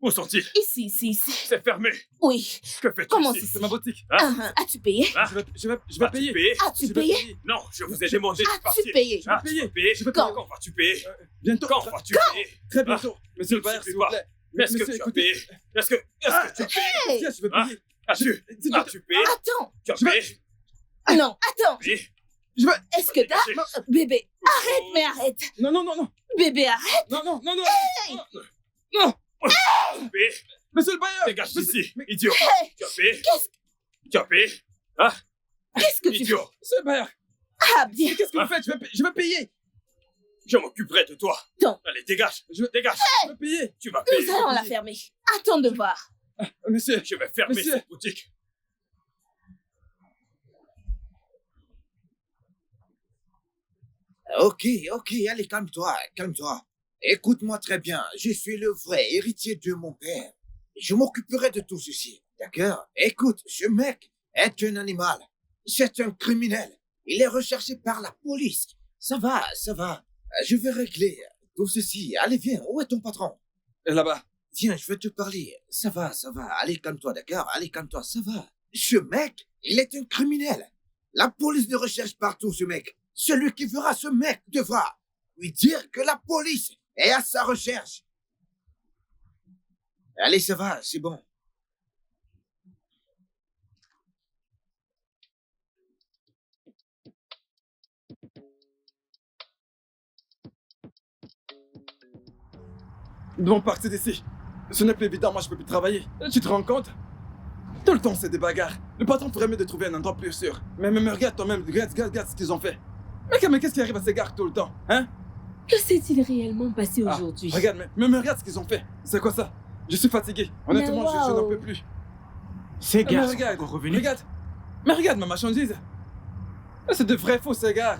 Où sont-ils? Ici. C'est fermé. Oui. Que fais-tu Comment ici? c'est ma boutique. As-tu payé? Hein? Je vais Vas-tu payer. payer? As-tu payé? Non, je vous ai demandé de As-tu partir. payé? Ah, tu vas payer. Je vais Quand? Quand vas-tu payer? Bientôt. Quand vas-tu payer? Très bientôt. Monsieur le Je bailleur, ne sais s'il vous pas. plaît. Est-ce que Monsieur, tu as écoutez. payé? Est-ce que tu as payé? Hey! Tiens, je vais Hein? payer. As-tu payé? Attends. Tu as Je vais- payé? Non, attends. Payé? Je vais... Est-ce que t'as... Dégagez. Bébé, arrête, mais arrête. Non. Bébé, arrête. Non. Non. Tu as payé? Monsieur le bailleur. Dégage Monsieur- d'ici, idiot. Hey, Tu as payé? Qu'est-ce- Tu as payé? Hein? qu'est-ce que tu fais? Idiot. Monsieur le bailleur. Ah, bien. Qu'est-ce que vous faites? Je vais payer. Je m'occuperai de toi. Non. Allez, dégage. Dégage. Je vais payer. Tu vas payer. Nous allons la fermer. Attends de voir. Monsieur. Je vais fermer Monsieur. cette boutique. Ok, allez, calme-toi. Écoute-moi très bien, je suis le vrai héritier de mon père. Je m'occuperai de tout ceci, d'accord? Écoute, ce mec est un animal. C'est un criminel. Il est recherché par la police. Ça va. Je vais régler tout ceci. Allez, viens, où est ton patron? Là-bas. Viens, je vais te parler. Ça va. Allez, calme-toi, d'accord? Allez, calme-toi, ça va. Ce mec, il est un criminel. La police le recherche partout, ce mec. Celui qui verra ce mec devra lui dire que la police est à sa recherche. Allez, ça va, c'est bon. Nous devons partir d'ici. Ce n'est plus évident, moi je peux plus travailler. Tu te rends compte? Tout le temps c'est des bagarres. Le patron ferait mieux de trouver un endroit plus sûr. Mais regarde toi-même, regarde ce qu'ils ont fait. Mais qu'est-ce qui arrive à ces gars tout le temps? Hein? Que s'est-il réellement passé Ah, aujourd'hui? Regarde, mais regarde ce qu'ils ont fait. C'est quoi ça? Je suis fatigué. Honnêtement, Mais je n'en wow. peux plus. Ces gars sont encore revenus. Regarde ma marchandise. C'est de vrais faux ces gars.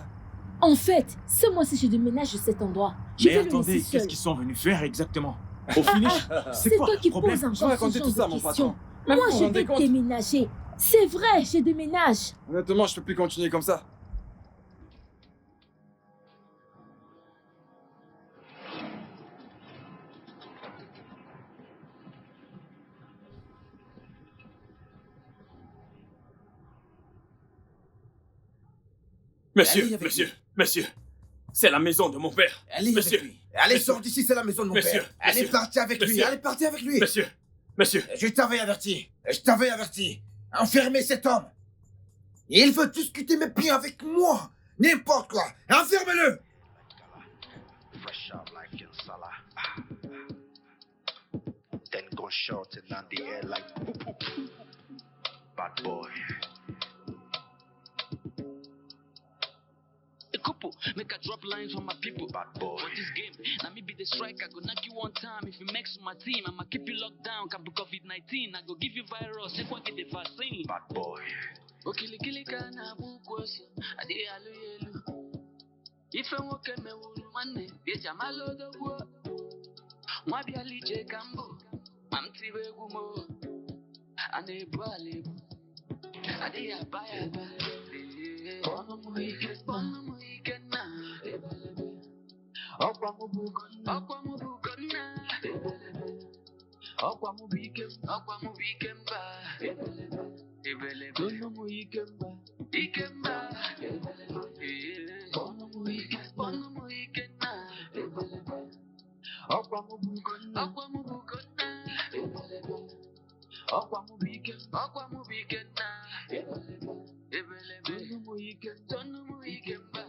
En fait, ce mois-ci, je déménage de cet endroit. Je Mais vais le attendez, laisser qu'est-ce seul. qu'ils sont venus faire exactement? Au finish, C'est toi qui poses Je vais encore ce raconter genre tout ça à de mon questions. patron. Même Moi, vous vous je rendez vais compte? déménager. C'est vrai, je déménage. Honnêtement, je peux plus continuer comme ça. Monsieur. C'est la maison de mon père. Allez Monsieur. avec lui. Allez, Monsieur. sors d'ici, c'est la maison de mon Monsieur. père. Allez, Monsieur. partez avec lui. Monsieur. Allez, partez avec lui. Monsieur. Je t'avais averti. Je t'avais averti. Enfermez cet homme. Il veut discuter mes pieds avec moi. N'importe quoi. Enfermez-le. Fresh out like in Salah. Then go shorting on the air like poop poop. Bad boy. A couple, make a drop lines for my people. Bad boy. For this game, now me be the striker, go knock you one time. If you mix with my team, I'ma keep you locked down. Can be COVID-19, I go give you virus. If I get the vaccine. Bad boy. Okili kana bukwosi, adi alu yelu. Ife nwoke mewuru nwanne, bịa malo dogwo. Nwa bịa lije kambo, ma m tibe egwu mo. A na-ebu ala ebu, adịghị aba ya aba. Kpọnụ m ike nna. Ọkwa m bụ Ugonna. Ọkwa m bụ ike mba. Kpọnụ m ike mba. Kpọnụ m ike nna. Ọkwa m bụ Ugonna. Ọkwa m bụ ike nna. Tọnụ m ike mba.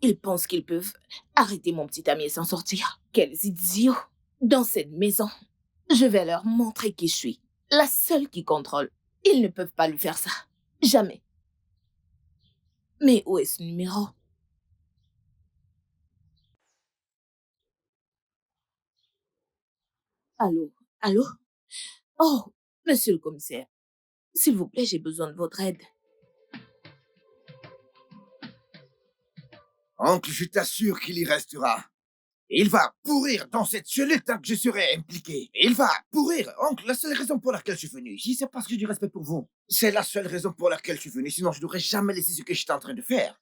Ils pensent qu'ils peuvent arrêter mon petit ami et s'en sortir. Quels idiots! Dans cette maison, je vais leur montrer qui je suis. La seule qui contrôle. Ils ne peuvent pas lui faire ça. Jamais. Mais où est ce numéro? Allô? Allô? Oh, monsieur le commissaire. S'il vous plaît, j'ai besoin de votre aide. Oncle, je t'assure qu'il y restera. Il va pourrir dans cette cellule tant que je serai impliqué. Il va pourrir. Oncle, la seule raison pour laquelle je suis venu ici, c'est parce que j'ai du respect pour vous. C'est la seule raison pour laquelle je suis venu, sinon je n'aurais jamais laissé ce que j'étais en train de faire.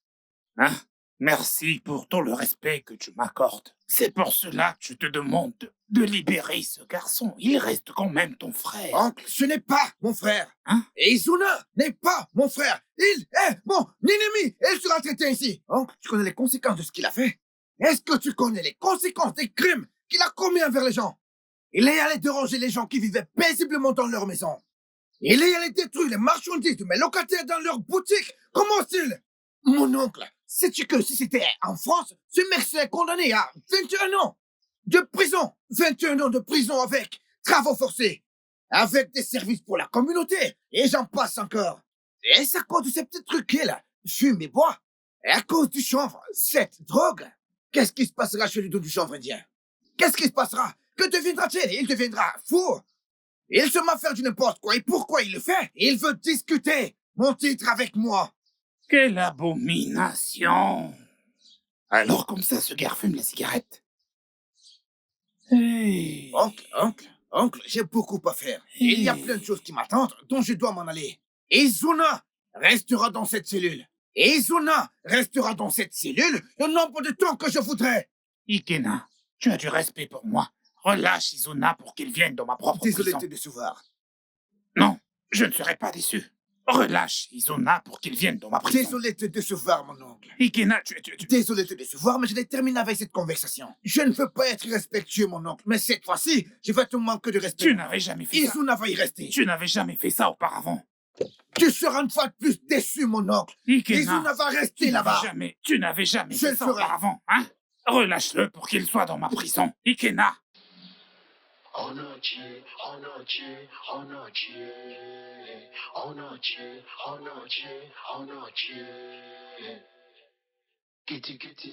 Hein? Merci pour tout le respect que tu m'accordes. C'est pour cela que je te demande de libérer ce garçon. Il reste quand même ton frère. Oncle, ce n'est pas mon frère. Hein? Et Izuna n'est pas mon frère. Il est mon ennemi. Il sera traité ainsi. Oncle, tu connais les conséquences de ce qu'il a fait? Est-ce que tu connais les conséquences des crimes qu'il a commis envers les gens? Il est allé déranger les gens qui vivaient paisiblement dans leur maison. Il est allé détruire les marchandises de mes locataires dans leur boutique. Comment est-il? Mon oncle, sais-tu que si c'était en France, ce mec serait condamné à 21 ans de prison. 21 ans de prison avec travaux forcés, avec des services pour la communauté, et j'en passe encore. Et c'est à cause de ces petits trucs qu'il fume et boit. Et à cause du chanvre, cette drogue. Qu'est-ce qui se passera chez le dos du chanvre indien? Qu'est-ce qui se passera? Que deviendra-t-il? Il deviendra fou. Il se met à faire du n'importe quoi. Et pourquoi il le fait? Il veut discuter mon titre avec moi. Quelle abomination! Alors comme ça, ce gars fume la cigarette? Hey. Oncle, j'ai beaucoup à faire. Il y a plein de choses qui m'attendent dont je dois m'en aller. Izuna restera dans cette cellule. Izuna restera dans cette cellule le nombre de temps que je voudrais. Ikena, tu as du respect pour moi. Relâche Izuna pour qu'il vienne dans ma propre Désolé prison. de te décevoir. Non, je ne serai pas déçu. Relâche Izuna pour qu'il vienne dans ma prison. Désolé de te décevoir, mon oncle. Ikena, Désolé de te décevoir, mais je l'ai terminé avec cette conversation. Je ne veux pas être respectueux, mon oncle, mais cette fois-ci, je vais te manquer de respect. Tu n'avais jamais fait ça. Izuna va y rester. Tu n'avais jamais fait ça auparavant. Tu seras une fois de plus déçu, mon oncle. Ikena, Izuna va rester là-bas. Tu n'avais jamais Je fait le ça ferai. auparavant, hein? Relâche-le pour qu'il soit dans ma prison. Ikena. Onochi, Onochi, Onochi, Onochi, Onochi, Onochi. Kitty kitty,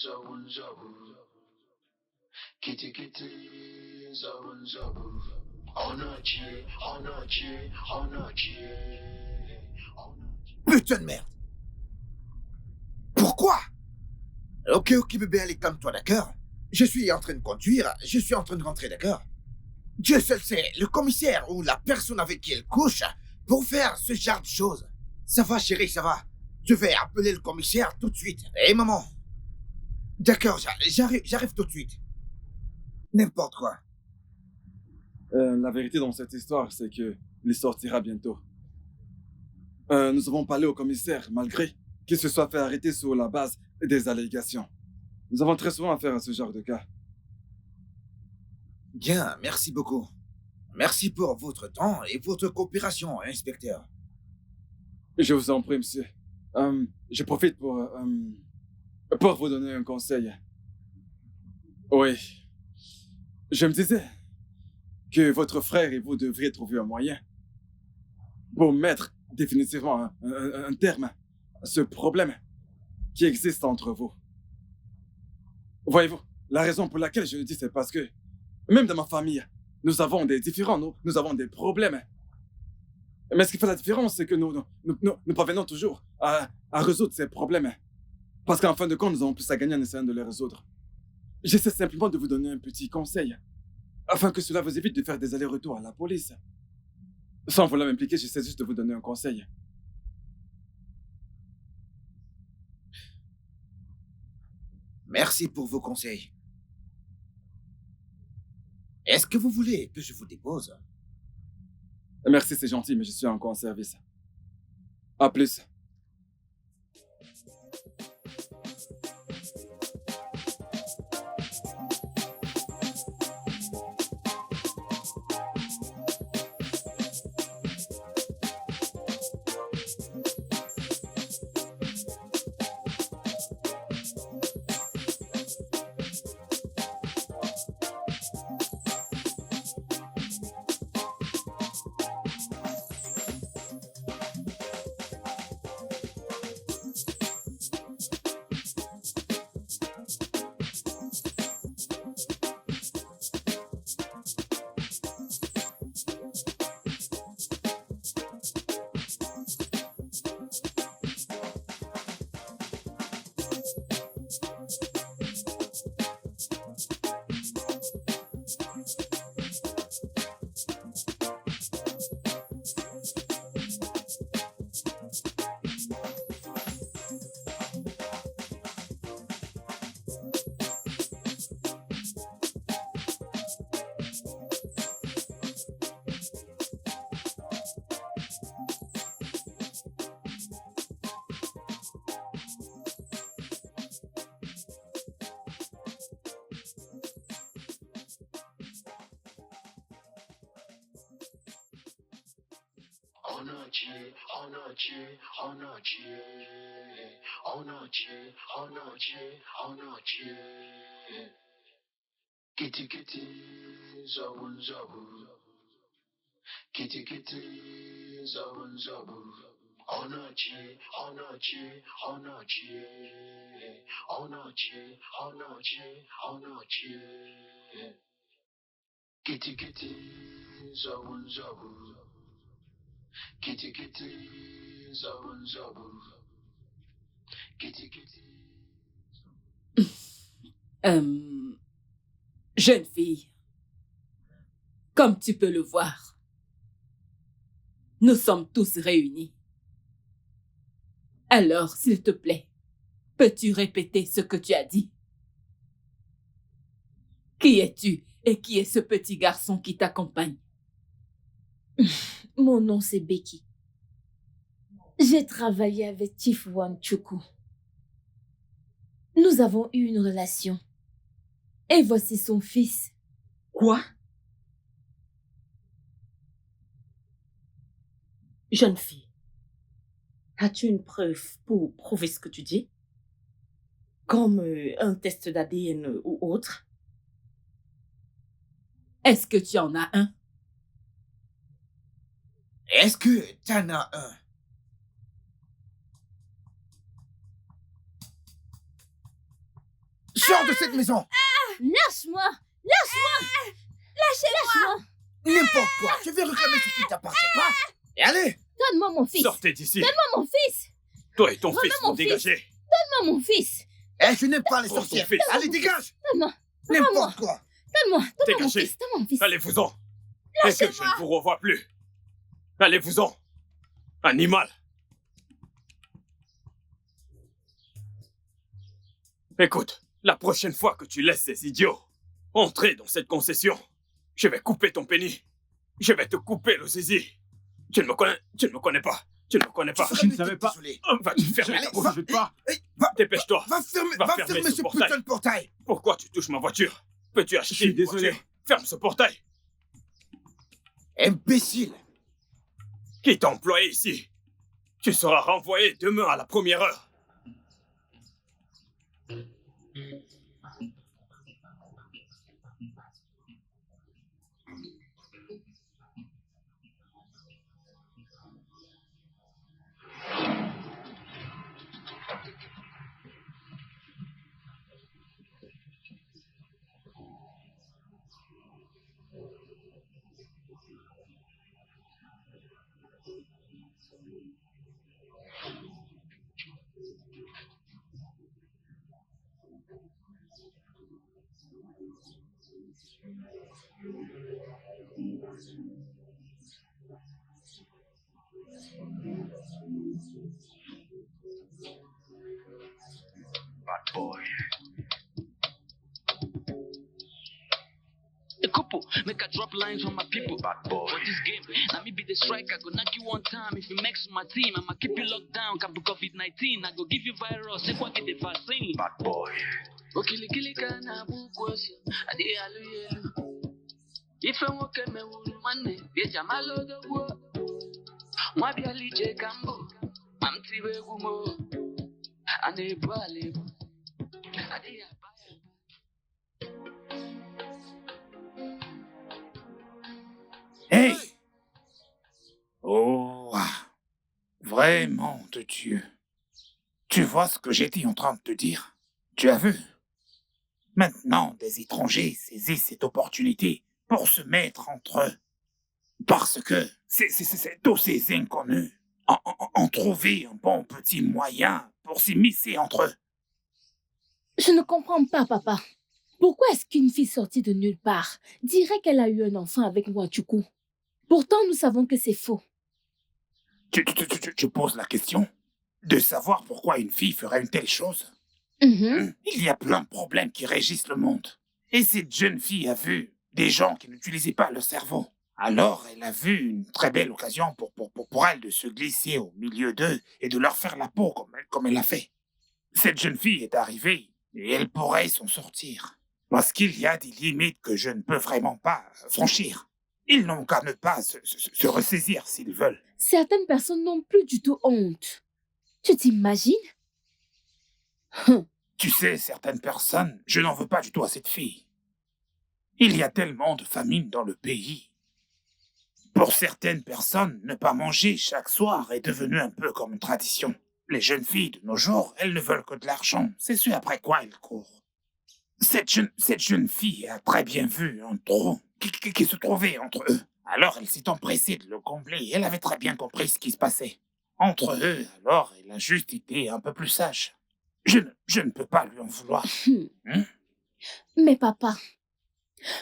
zabun zabu. Kitty kitty, zabun zabu. Onochi, Onochi, Onochi. Putain de merde. Pourquoi? Ok, bébé, allez, calme-toi, d'accord? Je suis en train de conduire, je suis en train de rentrer, d'accord? Dieu seul sait, le commissaire ou la personne avec qui elle couche pour faire ce genre de choses. Ça va, chérie, ça va. Je vais appeler le commissaire tout de suite. Hé, maman. D'accord, j'arrive tout de suite. N'importe quoi. La vérité dans cette histoire, c'est que il sortira bientôt. Nous avons parlé au commissaire, malgré qu'il se soit fait arrêter sur la base des allégations. Nous avons très souvent affaire à ce genre de cas. Bien, merci beaucoup. Merci pour votre temps et votre coopération, inspecteur. Je vous en prie, monsieur. Je profite pour vous donner un conseil. Oui. Je me disais que votre frère et vous devriez trouver un moyen pour mettre définitivement un terme à ce problème qui existe entre vous. Voyez-vous, la raison pour laquelle je le dis, c'est parce que même dans ma famille, nous avons des différends, nous avons des problèmes. Mais ce qui fait la différence, c'est que nous parvenons toujours à résoudre ces problèmes. Parce qu'en fin de compte, nous avons plus à gagner en essayant de les résoudre. J'essaie simplement de vous donner un petit conseil, afin que cela vous évite de faire des allers-retours à la police. Sans vouloir m'impliquer, j'essaie juste de vous donner un conseil. Merci pour vos conseils. Est-ce que vous voulez que je vous dépose? Merci, c'est gentil, mais je suis encore en service. À plus. Kitty kitty, zabun zabu. Kitty kitty, zabun zabu. Onachi, onachi, onachi. Onachi, onachi, onachi. Kitty kitty, zabun zabu. Kitty kitty, zabun zabu. Kitty kitty. Jeune fille, comme tu peux le voir, nous sommes tous réunis. Alors, s'il te plaît, peux-tu répéter ce que tu as dit? Qui es-tu et qui est ce petit garçon qui t'accompagne? Mon nom, c'est Becky. J'ai travaillé avec Chief Wanchuku. Nous avons eu une relation. Et voici son fils. Quoi? Jeune fille, as-tu une preuve pour prouver ce que tu dis? Comme un test d'ADN ou autre? Est-ce que tu en as un? Est-ce que t'en as un? Sors de cette maison! Lâche-moi! Lâche-moi! Lâchez-moi! N'importe quoi, je vais réclamer ce qui t'appartient pas. Et allez! Donne-moi mon fils! Sortez d'ici! Donne-moi mon fils! Toi et ton Donne-moi fils, mon vous dégagez! Donne-moi mon fils! Eh, je n'aime pas les Pour ton sorcières. fils. Allez, dégage! Donne-moi! N'importe quoi. Donne-moi mon Dégagez! fils! Donne-moi mon fils! Allez-vous-en! Et que je ne vous revoie plus! Allez-vous-en! Animal! Écoute, la prochaine fois que tu laisses ces idiots entrer dans cette concession, je vais couper ton pénis. Je vais te couper le zizi. Tu ne me connais pas. Tu ne me connais pas. Je ne savais pas. Désolé. Va-tu fermer ta bouche? Va, va, Dépêche-toi. va fermer ce putain de portail. Pourquoi tu touches ma voiture? Peux-tu acheter Je suis une désolé. voiture? Ferme ce portail. Imbécile. Qui t'a employé ici? Tu seras renvoyé demain à la première heure. Bad boy. A couple, make I drop lines on my people. Bad boy. For this game, now me be the striker, go knock you one time. If you mix with my team, I'ma keep you locked down. Can be COVID-19, I go give you virus. Say what get the vaccine. Bad boy. Okili kana bukwosi, adi alu yelu. Ife nwoke mewuru nwanne, bịa malo dogbuo. Nwa bịa lije kambo, ma m tiwe egwu mo. A na-ebu ala ebu. Adịghị aba ya. Hey! Oh, vraiment de Dieu. Tu vois ce que j'étais en train de te dire? Tu as vu? Maintenant, des étrangers saisissent cette opportunité pour se mettre entre eux. Parce que tous ces inconnus ont trouvé un bon petit moyen pour s'immiscer entre eux. Je ne comprends pas, papa. Pourquoi est-ce qu'une fille sortie de nulle part dirait qu'elle a eu un enfant avec Nwachukwu? Pourtant, nous savons que c'est faux. Tu poses la question de savoir pourquoi une fille ferait une telle chose? Il y a plein de problèmes qui régissent le monde. Et cette jeune fille a vu des gens qui n'utilisaient pas leur cerveau. Alors, elle a vu une très belle occasion pour elle de se glisser au milieu d'eux et de leur faire la peau comme elle l'a fait. Cette jeune fille est arrivée et elle pourrait s'en sortir. Parce qu'il y a des limites que je ne peux vraiment pas franchir. Ils n'ont qu'à ne pas se ressaisir s'ils veulent. Certaines personnes n'ont plus du tout honte. Tu t'imagines? Tu sais, certaines personnes, je n'en veux pas du tout à cette fille. Il y a tellement de famine dans le pays. Pour certaines personnes, ne pas manger chaque soir est devenu un peu comme une tradition. Les jeunes filles de nos jours, elles ne veulent que de l'argent. C'est ce après quoi elles courent. Cette jeune fille a très bien vu un trou qui se trouvait entre eux. Alors elle s'est empressée de le combler. Elle avait très bien compris ce qui se passait entre eux. Alors elle a juste été un peu plus sage. Je ne peux pas lui en vouloir. Mais papa,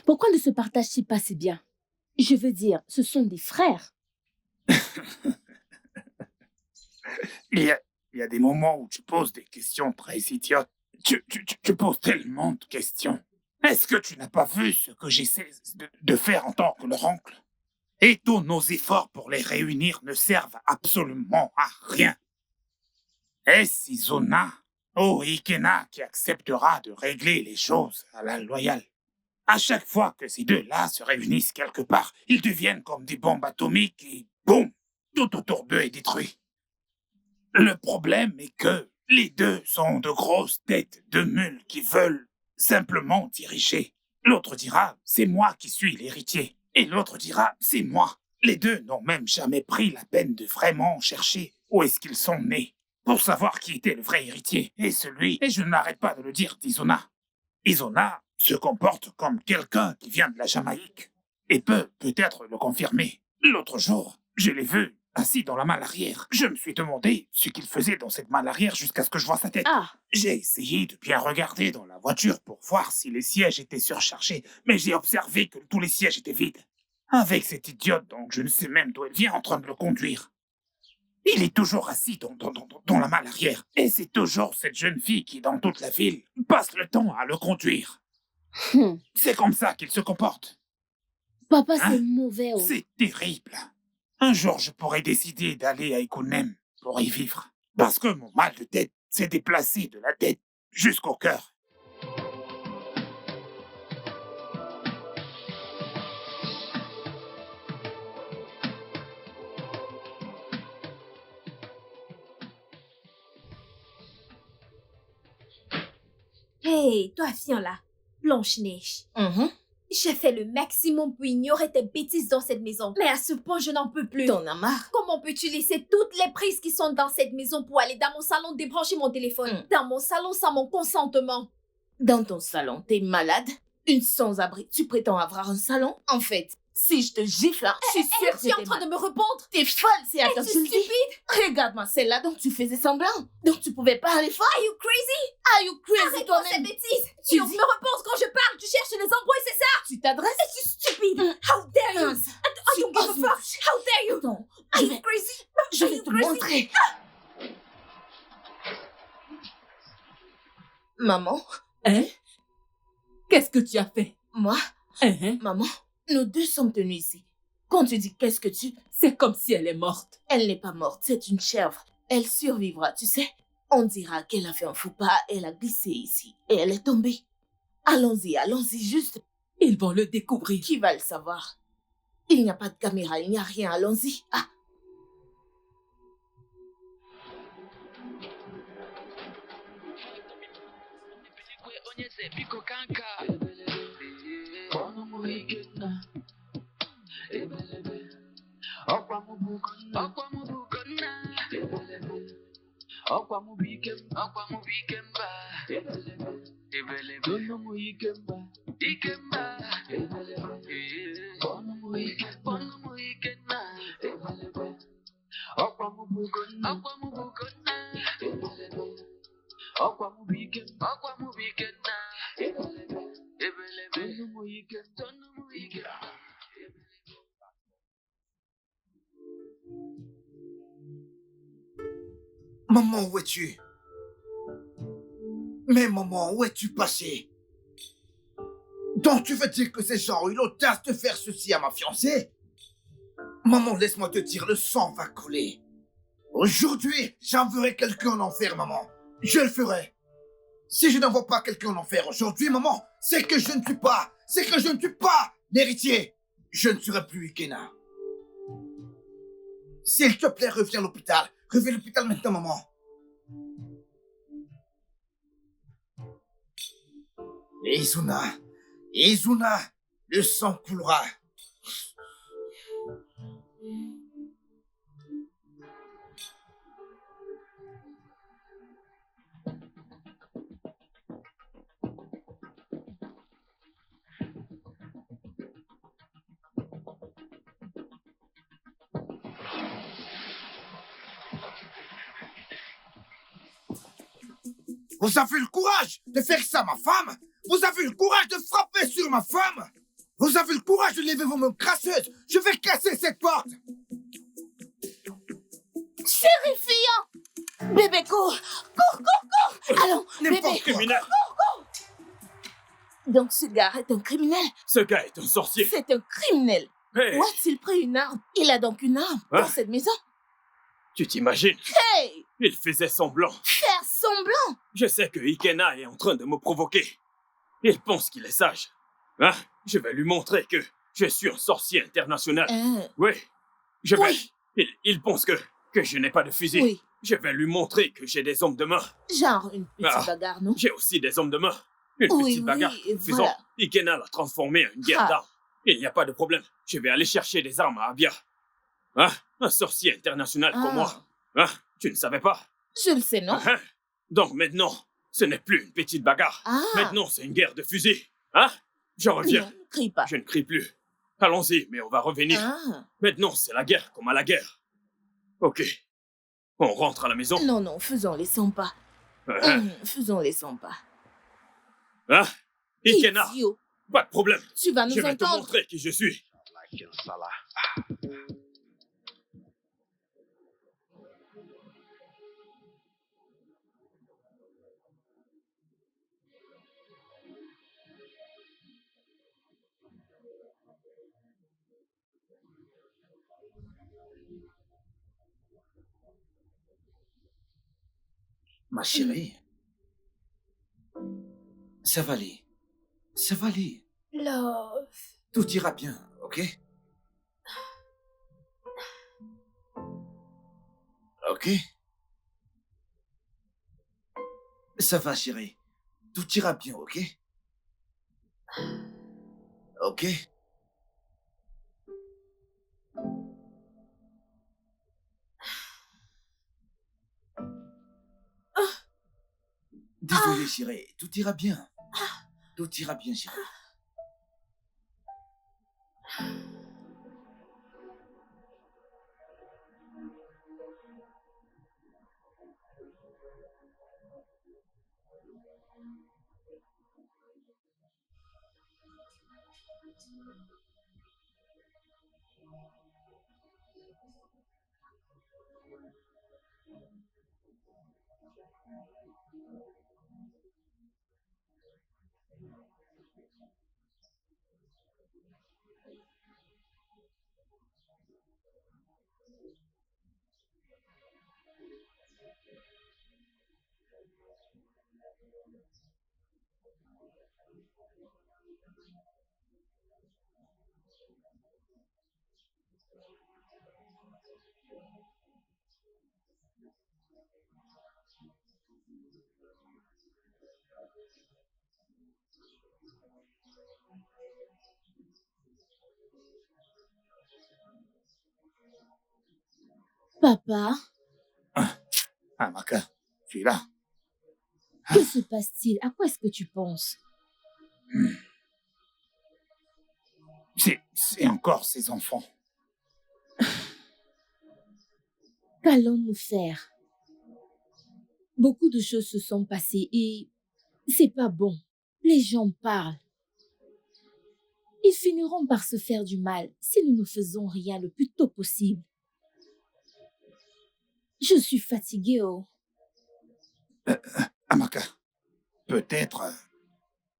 pourquoi ne se partagent-ils pas si bien? Je veux dire, ce sont des frères. Il y a des moments où tu poses des questions très idiotes. Tu poses tellement de questions. Est-ce que tu n'as pas vu ce que j'essaie de faire en tant que leur oncle? Et tous nos efforts pour les réunir ne servent absolument à rien. Est-ce Izona ou Ikena qui acceptera de régler les choses à la loyale? À chaque fois que ces deux-là se réunissent quelque part, ils deviennent comme des bombes atomiques et boum, tout autour d'eux est détruit. Le problème est que les deux sont de grosses têtes de mules qui veulent simplement diriger. L'autre dira, c'est moi qui suis l'héritier. Et l'autre dira, c'est moi. Les deux n'ont même jamais pris la peine de vraiment chercher où est-ce qu'ils sont nés pour savoir qui était le vrai héritier. Et je n'arrête pas de le dire d'Izona. Izona se comporte comme quelqu'un qui vient de la Jamaïque et peut peut-être le confirmer. L'autre jour, je l'ai vu assis dans la malle arrière. Je me suis demandé ce qu'il faisait dans cette malle arrière jusqu'à ce que je vois sa tête. J'ai essayé de bien regarder dans la voiture pour voir si les sièges étaient surchargés, mais j'ai observé que tous les sièges étaient vides. Avec cette idiote, donc je ne sais même d'où elle vient, en train de le conduire. Il est toujours assis dans la malle arrière. Et c'est toujours cette jeune fille qui, dans toute la ville, passe le temps à le conduire. C'est comme ça qu'il se comporte. Papa, c'est mauvais. C'est terrible. Un jour, je pourrais décider d'aller à Ikunem pour y vivre. Parce que mon mal de tête s'est déplacé de la tête jusqu'au cœur. Hey, toi, viens là. Blanche-Neige. J'ai fait le maximum pour ignorer tes bêtises dans cette maison. Mais à ce point, je n'en peux plus. T'en as marre? Comment peux-tu laisser toutes les prises qui sont dans cette maison pour aller dans mon salon débrancher mon téléphone? Dans mon salon sans mon consentement. Dans ton salon, t'es malade? Une sans-abri. Tu prétends avoir un salon? En fait, si je te gifle, hein, je suis sûre que tu es en train de me répondre? T'es folle, c'est à toi que je le dis. Regarde-moi, celle-là dont tu faisais semblant. Donc tu pouvais parler fort. Are you crazy? Are you crazy Arrête-moi toi-même? ces bêtises. Tu Tu me repenses quand je parle. Tu cherches les embrouilles, c'est ça? Tu t'adresses? Es-tu stupide? How dare you? Mince. I don't give a fuck. How dare you? Non, Are je you vais, crazy? je Are vais you te crazy? montrer. Maman? Hein? Qu'est-ce que tu as fait? Moi? Maman, nous deux sommes tenus ici. Quand tu dis qu'est-ce que tu... C'est comme si elle est morte. Elle n'est pas morte, c'est une chèvre. Elle survivra, tu sais. On dira qu'elle a fait un faux pas, elle a glissé ici et elle est tombée. Allons-y, juste. Ils vont le découvrir. Qui va le savoir? Il n'y a pas de caméra, il n'y a rien, allons-y. Ah. Maman, où es-tu? Mais maman, où es-tu passé? Donc tu veux dire que ces gens ont eu l'audace de faire ceci à ma fiancée? Maman, laisse-moi te dire, le sang va couler. Aujourd'hui, j'enverrai quelqu'un en enfer, maman. Je le ferai. Si je n'envoie pas quelqu'un en enfer aujourd'hui, maman, c'est que je ne suis pas l'héritier. Je ne serai plus Ikena. S'il te plaît, reviens à l'hôpital. Reviens à l'hôpital maintenant, maman. Izuna, le sang coulera. Vous avez le courage de faire ça à ma femme? Vous avez le courage de frapper sur ma femme? Vous avez le courage de lever vos mains crasseuses? Je vais casser cette porte! Terrifiant! Bébé, cours! Cours! Allons, bébé, criminel! cours! Donc ce gars est un criminel? Ce gars est un sorcier. C'est un criminel. Hey! Où a-t-il pris une arme? Il a donc une arme dans cette maison? Tu t'imagines? Hey! Il faisait semblant. Faire semblant? Je sais que Ikena est en train de me provoquer. Il pense qu'il est sage. Hein? Je vais lui montrer que je suis un sorcier international. Oui. Je vais. Oui. Il pense que je n'ai pas de fusil. Oui. Je vais lui montrer que j'ai des hommes de main. Genre une petite bagarre, non? J'ai aussi des hommes de main. Une petite bagarre. Voilà. Ikena l'a transformé en une guerre d'armes. Il n'y a pas de problème. Je vais aller chercher des armes à Abia. Hein? Un sorcier international comme moi. Hein? Tu ne savais pas? Je le sais, non? Donc maintenant, ce n'est plus une petite bagarre. Maintenant, c'est une guerre de fusils. Hein? Je reviens. Non, ne crie pas. Je ne crie plus. Allons-y, mais on va revenir. Maintenant, c'est la guerre comme à la guerre. Ok. On rentre à la maison? Non, faisons les 100 pas. Faisons les 100 pas. Hein? Ikena, Idiot. pas de problème. Tu vas nous Je vais te entendre. montrer qui je suis. Ma chérie. Ça va aller. Ça va aller. Love. Tout ira bien, ok? Ok? Ça va, chérie. Tout ira bien, ok? Ok? Désolé, chérie. Tout ira bien. Tout ira bien, chérie. Papa, Amaka, tu es là. que se passe-t-il? À quoi est-ce que tu penses? C'est encore ces enfants. Qu'allons-nous faire? Beaucoup de choses se sont passées et c'est pas bon. Les gens parlent. Ils finiront par se faire du mal si nous ne faisons rien le plus tôt possible. Je suis fatiguée, oh. Amaka, peut-être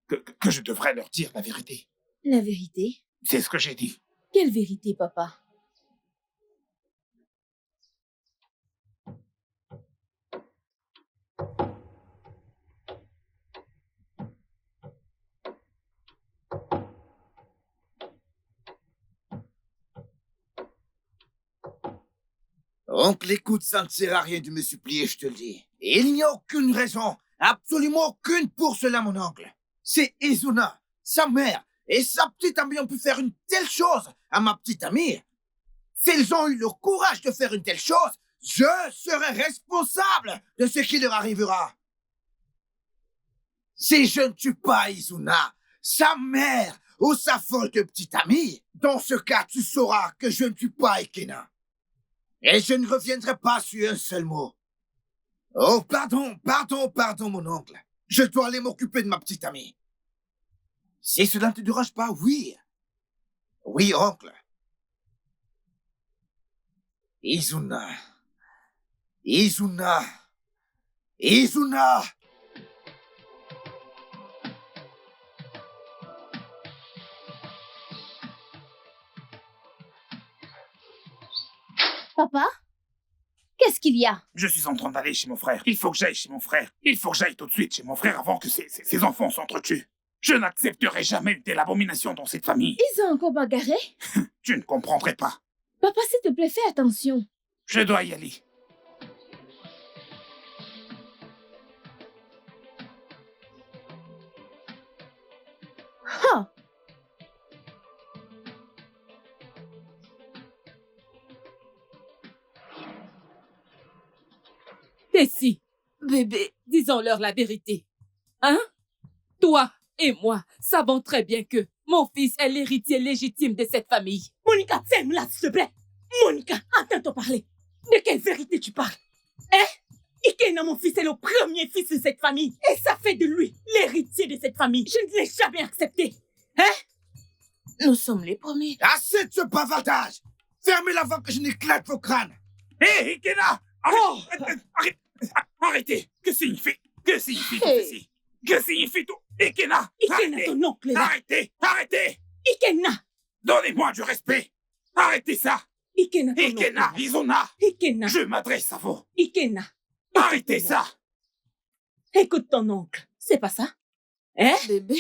que je devrais leur dire la vérité. La vérité? C'est ce que j'ai dit. Quelle vérité, papa? Oncle, écoute, ça ne sert à rien de me supplier, je te le dis. Il n'y a aucune raison, absolument aucune pour cela, mon oncle. C'est Izuna, sa mère et sa petite amie ont pu faire une telle chose à ma petite amie. S'ils ont eu le courage de faire une telle chose, je serai responsable de ce qui leur arrivera. Si je ne tue pas Izuna, sa mère ou sa folle de petite amie, dans ce cas, tu sauras que je ne tue pas Ekena. Et je ne reviendrai pas sur un seul mot. Oh, pardon, mon oncle. Je dois aller m'occuper de ma petite amie. Si cela ne te dérange pas, oui. Oui, oncle. Izuna. Izuna. Izuna. Papa? Qu'est-ce qu'il y a? Je suis en train d'aller chez mon frère. Il faut que j'aille chez mon frère. Il faut que j'aille tout de suite chez mon frère avant que ces enfants s'entretuent. Je n'accepterai jamais une telle abomination dans cette famille. Ils ont encore bagarré? Tu ne comprendrais pas. Papa, s'il te plaît, fais attention. Je dois y aller. Ah! Tessie, Bébé, disons-leur la vérité. Hein? Toi et moi savons très bien que mon fils est l'héritier légitime de cette famille. Monica, ferme-la, s'il te plaît. Monica, attends-toi parler. De quelle vérité tu parles? Hein? Ikena, mon fils, est le premier fils de cette famille. Et ça fait de lui l'héritier de cette famille. Je ne l'ai jamais accepté. Hein? nous sommes les premiers. Assez de ce bavardage. Fermez-la avant que je n'éclate vos crânes. Hé, Ikena! Arrêtez! Que signifie tout ceci? Que signifie tout? Ikena! Ikena, ton oncle est là. Arrêtez! Ikena! Donnez-moi du respect! Arrêtez ça! Ikena, ton Ikena, oncle. Izuna! Ikena. Je m'adresse à vous! Ikena. Arrêtez ça! Écoute ton oncle. C'est pas ça? Hein? Bébé,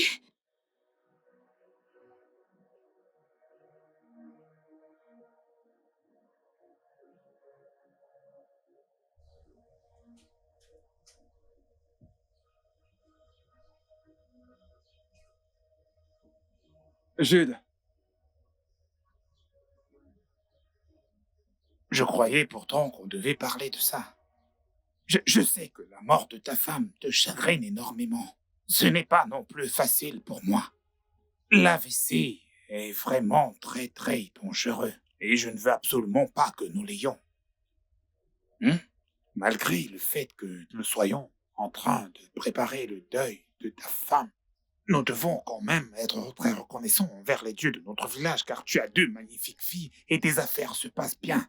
Jude, Je croyais pourtant qu'on devait parler de ça. Je sais que la mort de ta femme te chagrine énormément. Ce n'est pas non plus facile pour moi. L'AVC est vraiment très très dangereux et je ne veux absolument pas que nous l'ayons. Malgré le fait que nous soyons en train de préparer le deuil de ta femme, nous devons quand même être très reconnaissants envers les dieux de notre village car tu as 2 magnifiques filles et tes affaires se passent bien.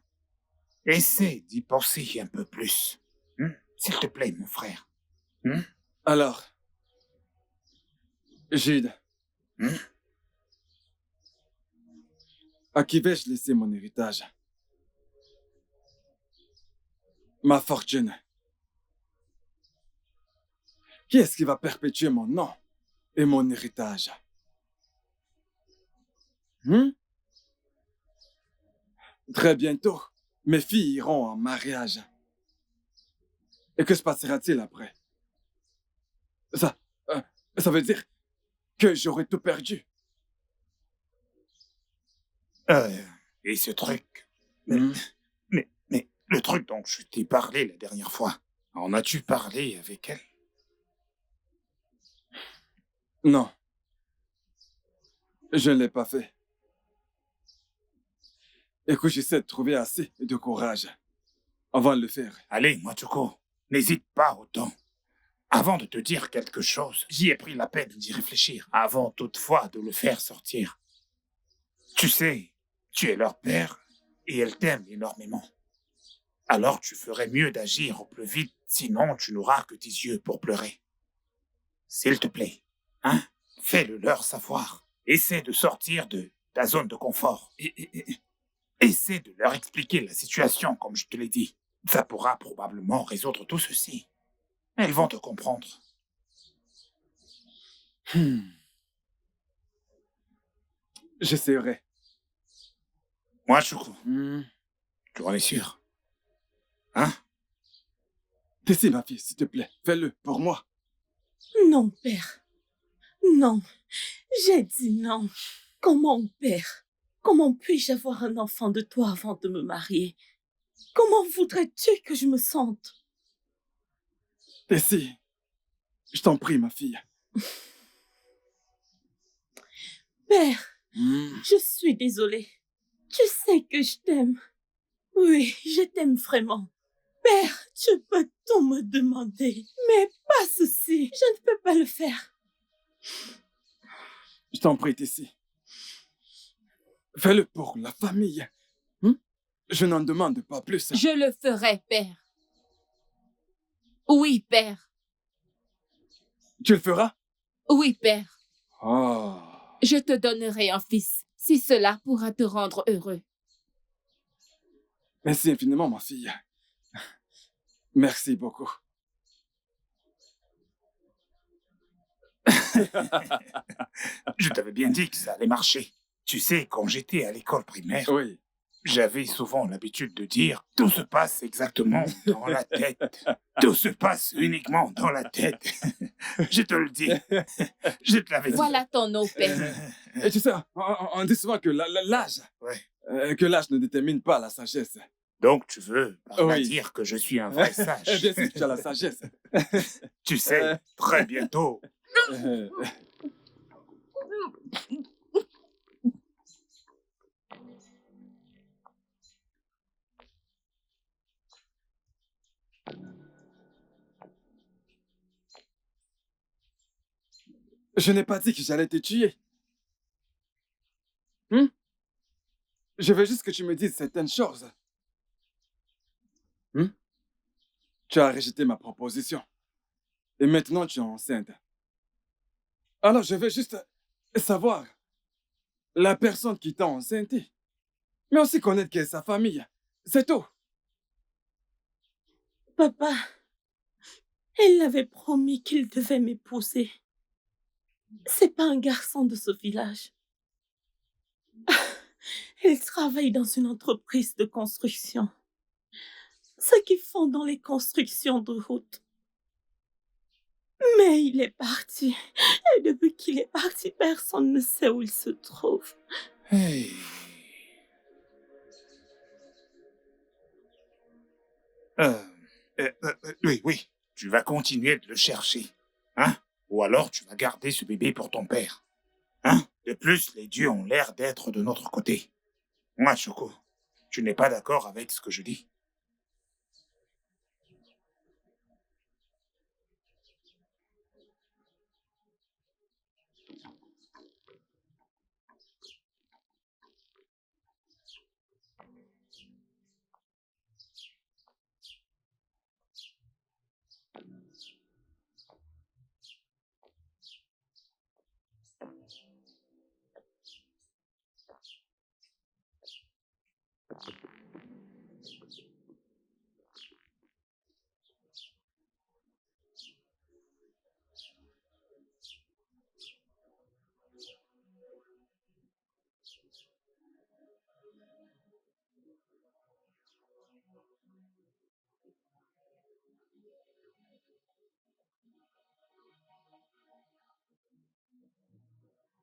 Essaie d'y penser un peu plus. S'il te plaît, mon frère. alors, Jude, à qui vais-je laisser mon héritage? Ma fortune. Qui est-ce qui va perpétuer mon nom et mon héritage? Très bientôt, mes filles iront en mariage. Et que se passera-t-il après? Ça veut dire que j'aurai tout perdu. Et ce truc... Mais le truc dont je t'ai parlé la dernière fois, en as-tu parlé avec elle? Non. Je ne l'ai pas fait. Écoute, j'essaie de trouver assez de courage avant de le faire. Allez, Machoko, n'hésite pas autant. Avant de te dire quelque chose, j'y ai pris la peine d'y réfléchir, avant toutefois de le faire sortir. Tu sais, tu es leur père et elles t'aiment énormément. Alors tu ferais mieux d'agir au plus vite, sinon tu n'auras que tes yeux pour pleurer. S'il te plaît, fais-le leur savoir. Essaie de sortir de ta zone de confort. Essaie de leur expliquer la situation comme je te l'ai dit. Ça pourra probablement résoudre tout ceci. Elles vont te comprendre. J'essaierai. Moi, Choukou. Tu en es sûr? Tessie, ma fille, s'il te plaît, fais-le pour moi. Non, père. Non. J'ai dit non. Comment, père? Comment puis-je avoir un enfant de toi avant de me marier? Comment voudrais-tu que je me sente? Tessie, je t'en prie, ma fille. Père, je suis désolée. Tu sais que je t'aime. Oui, je t'aime vraiment. Père, tu peux tout me demander, mais pas ceci. Je ne peux pas le faire. Je t'en prie, Tessie. Fais-le pour la famille. Je n'en demande pas plus. Je le ferai, père. Oui, père. Tu le feras? Oui, père. Oh. Je te donnerai un fils, si cela pourra te rendre heureux. Merci infiniment, ma fille. Merci beaucoup. Je t'avais bien dit que ça allait marcher. Tu sais, quand j'étais à l'école primaire, oui, j'avais souvent l'habitude de dire « Tout se passe exactement dans la tête. Tout se passe uniquement dans la tête. » Je te le dis. Je te l'avais dit. Voilà ton nom, père. Et tu sais, on dit souvent que l'âge, que l'âge ne détermine pas la sagesse. Donc tu veux par là dire que je suis un vrai sage. Bien sûr que tu as la sagesse. Tu sais, très bientôt. Je n'ai pas dit que j'allais te tuer. Je veux juste que tu me dises certaines choses. Tu as rejeté ma proposition. Et maintenant, tu es enceinte. Alors, je veux juste savoir la personne qui t'a enceinte, mais aussi connaître qui est sa famille. C'est tout. Papa, Elle avait promis qu'il devait m'épouser. C'est pas un garçon de ce village. Il travaille dans une entreprise de construction. Ce qu'ils font dans les constructions de routes. Mais il est parti. Et depuis qu'il est parti, personne ne sait où il se trouve. Hey. Oui. Tu vas continuer de le chercher. Hein? Ou alors tu vas garder ce bébé pour ton père. Hein? De plus, les dieux ont l'air d'être de notre côté. Moi, Choco, tu n'es pas d'accord avec ce que je dis?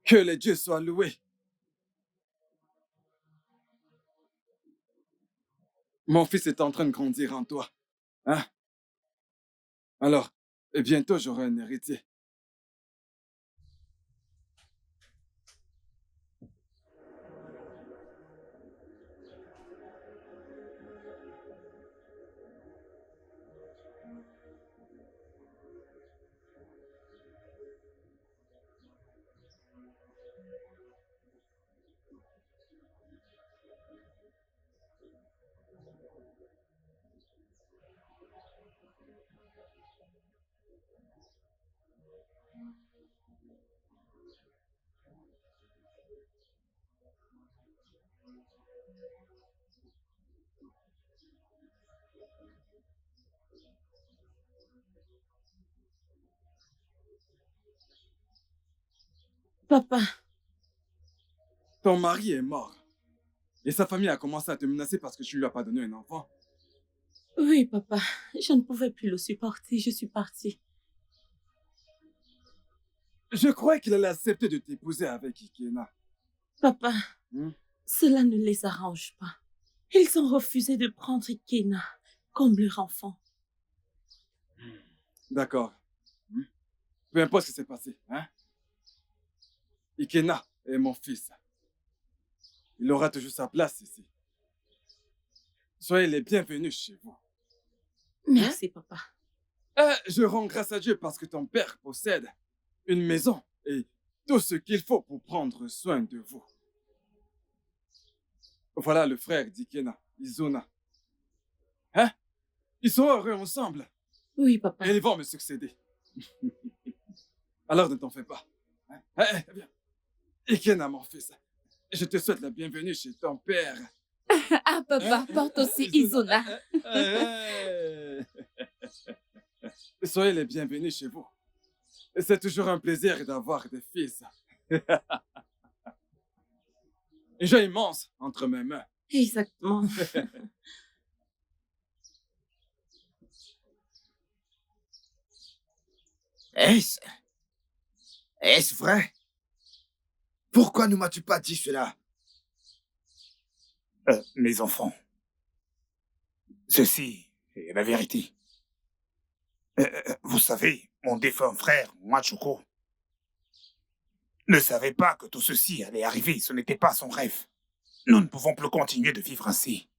Que les dieux soient loués. Mon fils est en train de grandir en toi. Hein? Alors, et bientôt j'aurai un héritier. Papa. Ton mari est mort. Et sa famille a commencé à te menacer parce que tu ne lui as pas donné un enfant. Oui, papa. Je ne pouvais plus le supporter. Je suis partie. Je croyais qu'il allait accepter de t'épouser avec Ikena. Papa, cela ne les arrange pas. Ils ont refusé de prendre Ikena comme leur enfant. D'accord. Peu importe ce qui s'est passé, hein? Ikena est mon fils. Il aura toujours sa place ici. Soyez les bienvenus chez vous. Merci, papa. Je rends grâce à Dieu parce que ton père possède une maison et tout ce qu'il faut pour prendre soin de vous. Voilà le frère d'Ikena, Izuna. Hein? Ils sont heureux ensemble. Oui, papa. Et ils vont me succéder. Alors ne t'en fais pas. Hein? Viens. Ikena, mon fils, je te souhaite la bienvenue chez ton père. Ah, papa, porte aussi Izuna. Soyez les bienvenus chez vous. C'est toujours un plaisir d'avoir des fils. Un jeu immense entre mes mains. Exactement. Est-ce vrai? Pourquoi ne m'as-tu pas dit cela? Mes enfants, ceci est la vérité. Vous savez, mon défunt frère, Machuko, ne savait pas que tout ceci allait arriver. Ce n'était pas son rêve. Nous ne pouvons plus continuer de vivre ainsi.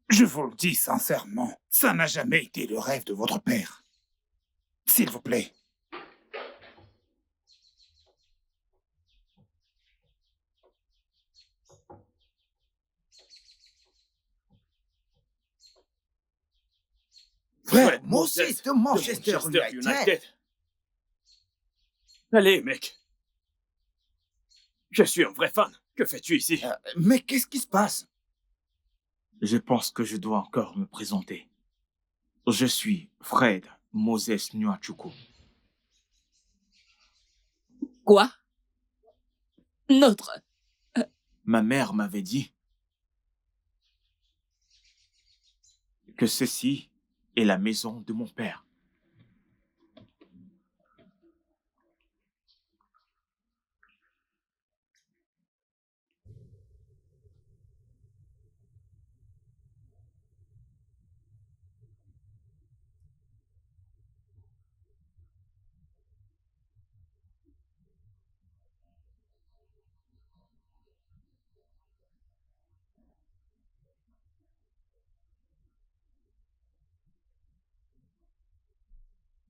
Je vous le dis sincèrement, ça n'a jamais été le rêve de votre père. S'il vous plaît. Fred Moses de Manchester United. Allez, mec. Je suis un vrai fan. Que fais-tu ici? Mais qu'est-ce qui se passe? Je pense que je dois encore me présenter. Je suis Fred Moses Nwachukwu. Quoi? Notre... Ma mère m'avait dit que ceci est la maison de mon père.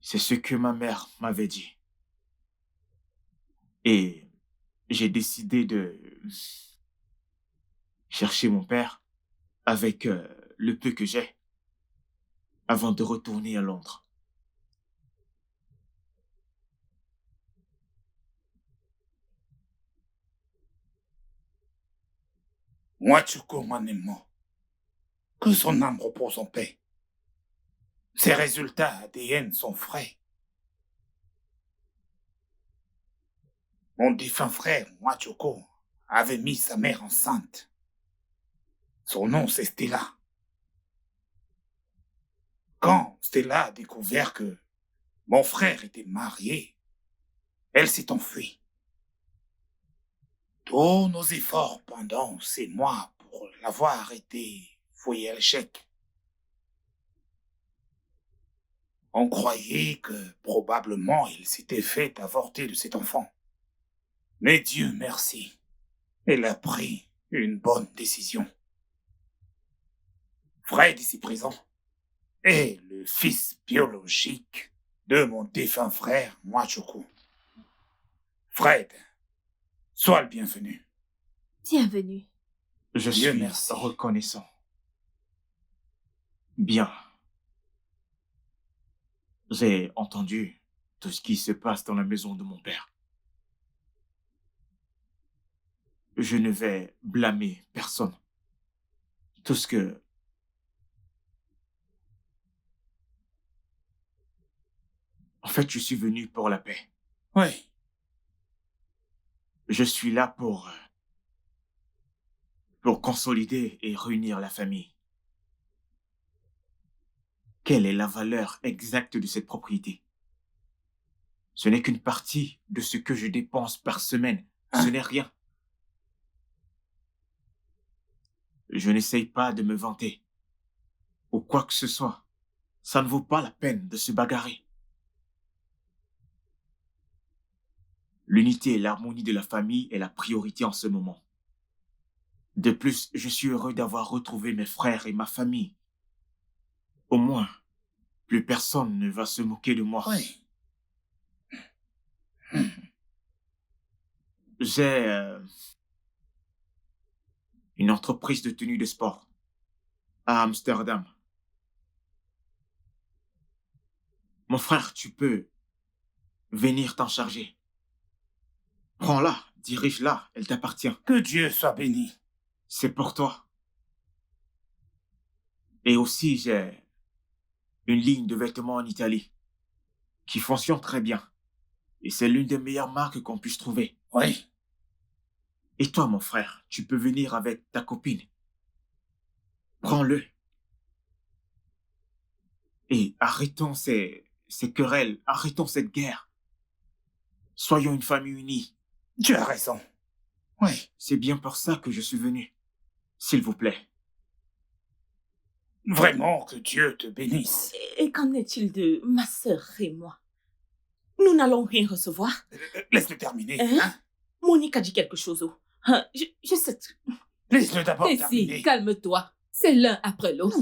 C'est ce que ma mère m'avait dit. Et j'ai décidé de chercher mon père avec le peu que j'ai avant de retourner à Londres. Nwachukwu Manemo, que son âme repose en paix. Ses résultats ADN sont frais. Mon défunt frère, Nwachukwu, avait mis sa mère enceinte. Son nom, c'est Stella. Quand Stella a découvert que mon frère était marié, elle s'est enfuie. Tous nos efforts pendant ces mois pour l'avoir été voués à l'échec. On croyait que probablement il s'était fait avorter de cet enfant. Mais Dieu merci, elle a pris une bonne décision. Fred ici présent est le fils biologique de mon défunt frère Nwachukwu. Fred, sois le bienvenu. Bienvenue. Je Dieu suis merci. reconnaissant. Bien. J'ai entendu tout ce qui se passe dans la maison de mon père. Je ne vais blâmer personne. Tout ce que... En fait, je suis venu pour la paix. Oui. Je suis là pour consolider et réunir la famille. Quelle est la valeur exacte de cette propriété? Ce n'est qu'une partie de ce que je dépense par semaine. Ce n'est rien. Je n'essaye pas de me vanter ou quoi que ce soit. Ça ne vaut pas la peine de se bagarrer. L'unité et l'harmonie de la famille est la priorité en ce moment. De plus, je suis heureux d'avoir retrouvé mes frères et ma famille. Au moins, plus personne ne va se moquer de moi. Oui. J'ai une entreprise de tenue de sport à Amsterdam. Mon frère, tu peux venir t'en charger. Prends-la, dirige-la, elle t'appartient. Que Dieu soit béni. C'est pour toi. Et aussi, j'ai une ligne de vêtements en Italie qui fonctionne très bien. Et c'est l'une des meilleures marques qu'on puisse trouver. Oui. Et toi, mon frère, tu peux venir avec ta copine. Prends-le. Et arrêtons ces querelles, arrêtons cette guerre. Soyons une famille unie. Tu as raison. Oui. C'est bien pour ça que je suis venu. S'il vous plaît. Vraiment que Dieu te bénisse. Et qu'en est-il de ma sœur et moi? Nous n'allons rien recevoir. Laisse-le terminer. Hein? Monique a dit quelque chose. Je sais. Laisse-le d'abord Et terminer. si, calme-toi. C'est l'un après l'autre.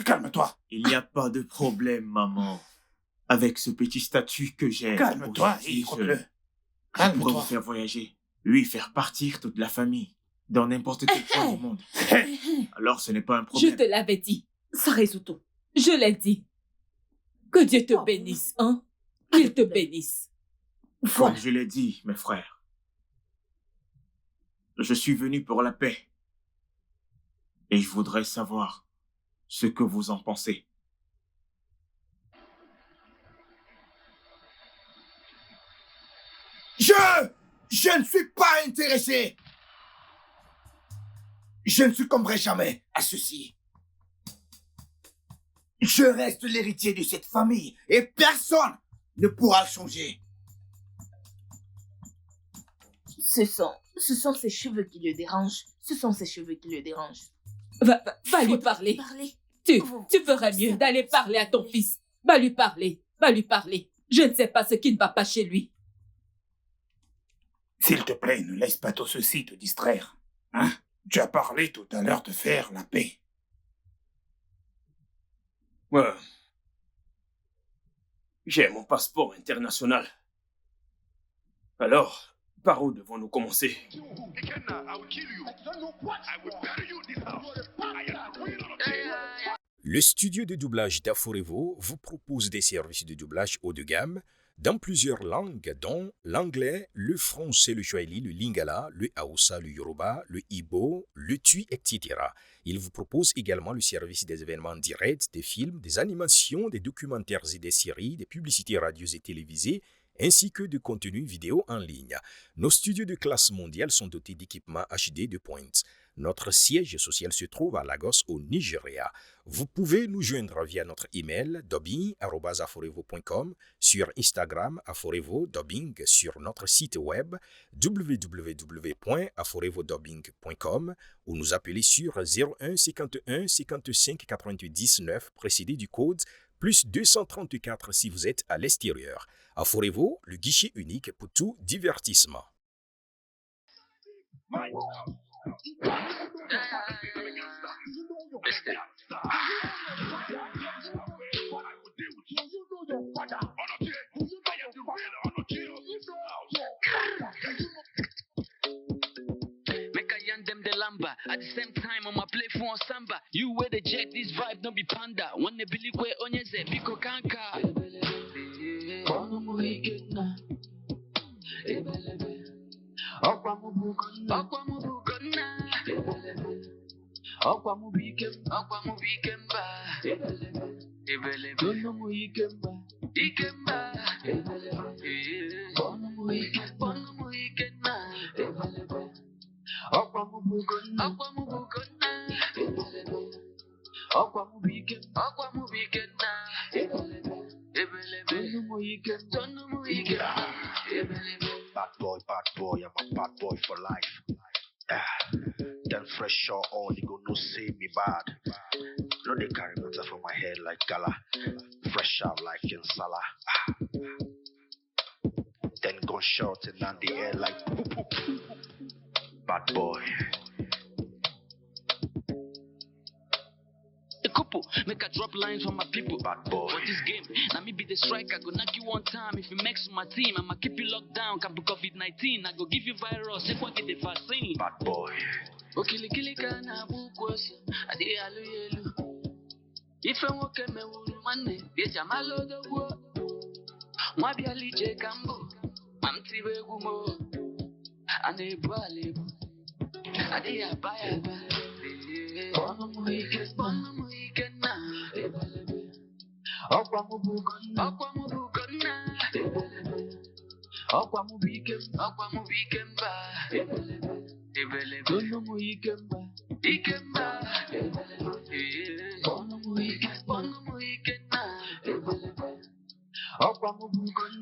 Calme-toi. Il n'y a pas de problème, maman. Avec ce petit statut que j'ai... Calme-toi, aujourd'hui, écoute-le. je pourrais Calme-toi. vous faire voyager, lui faire partir toute la famille, dans n'importe quel point du monde. Alors ce n'est pas un Je problème. te l'avais dit. Ça résout tout. Je l'ai dit. Que Dieu te bénisse, hein? Qu'il te bénisse. Comme je l'ai dit, mes frères, je suis venu pour la paix. Et je voudrais savoir ce que vous en pensez. Je ne suis pas intéressé. Je ne succomberai jamais à ceci. Je reste l'héritier de cette famille et personne ne pourra le changer. Ce sont ses cheveux qui le dérangent. Ce sont ses cheveux qui le dérangent. Va lui parler. Tu ferais mieux d'aller parler à ton fils. Va lui parler. Je ne sais pas ce qui ne va pas chez lui. S'il te plaît, ne laisse pas tout ceci te distraire. Hein? Tu as parlé tout à l'heure de faire la paix. Ouais. J'ai mon passeport international. Alors, par où devons-nous commencer? Le studio de doublage d'Aforevo vous propose des services de doublage haut de gamme dans plusieurs langues, dont l'anglais, le français, le swahili, le lingala, le hausa, le yoruba, le ibo, le tui, etc. Il vous propose également le service des événements directs, des films, des animations, des documentaires et des séries, des publicités radios et télévisées, ainsi que de contenus vidéo en ligne. Nos studios de classe mondiale sont dotés d'équipements HD de pointe. Notre siège social se trouve à Lagos, au Nigeria. Vous pouvez nous joindre via notre email dubbing@aforevo.com, sur Instagram aforevo-dubbing, sur notre site web www.aforevodubbing.com ou nous appeler sur 01 51 55 99 précédé du code plus 234 si vous êtes à l'extérieur. Aforevo, le guichet unique pour tout divertissement. Them the lamba at the same time on my play for samba. You wear the jet, this vibe don't be panda. When the Billy Kwe onyeze biko kanka. Kono muhigena. Okwa mubugona. Okwa mubugona. Okwa mubikemba. Kono muhigemba. Ikemba. Kono muhigena. Okwa mubugona. Okwa mubikena. Bad boy, I'm a bad boy for life. Then fresh or all, you go no say me bad. No, they carry matter from my head like gala. Fresh out like in Salah. Then gunshot and on the air like poop poop. Bad boy. A couple, make a drop lines for my people. Bad boy. For this game, now me be the striker. Go knock you one time. If you mix my team, I'ma keep you locked down. Can be COVID-19. I go give you virus. Say what get the vaccine. Bad boy. Okili kana bukwosi. Adi alu yelu. Ife woke me wuru mane. Beja malo do wo. Mwabi alije kambo. Mamti wegumo. Anebu alebu. Adi abaya ba. Bono muhikena. Okwa mubugona. Okwa mubikemba. Bono muhikemba. Ikemba. Bono muhikena. Okwa mubugona.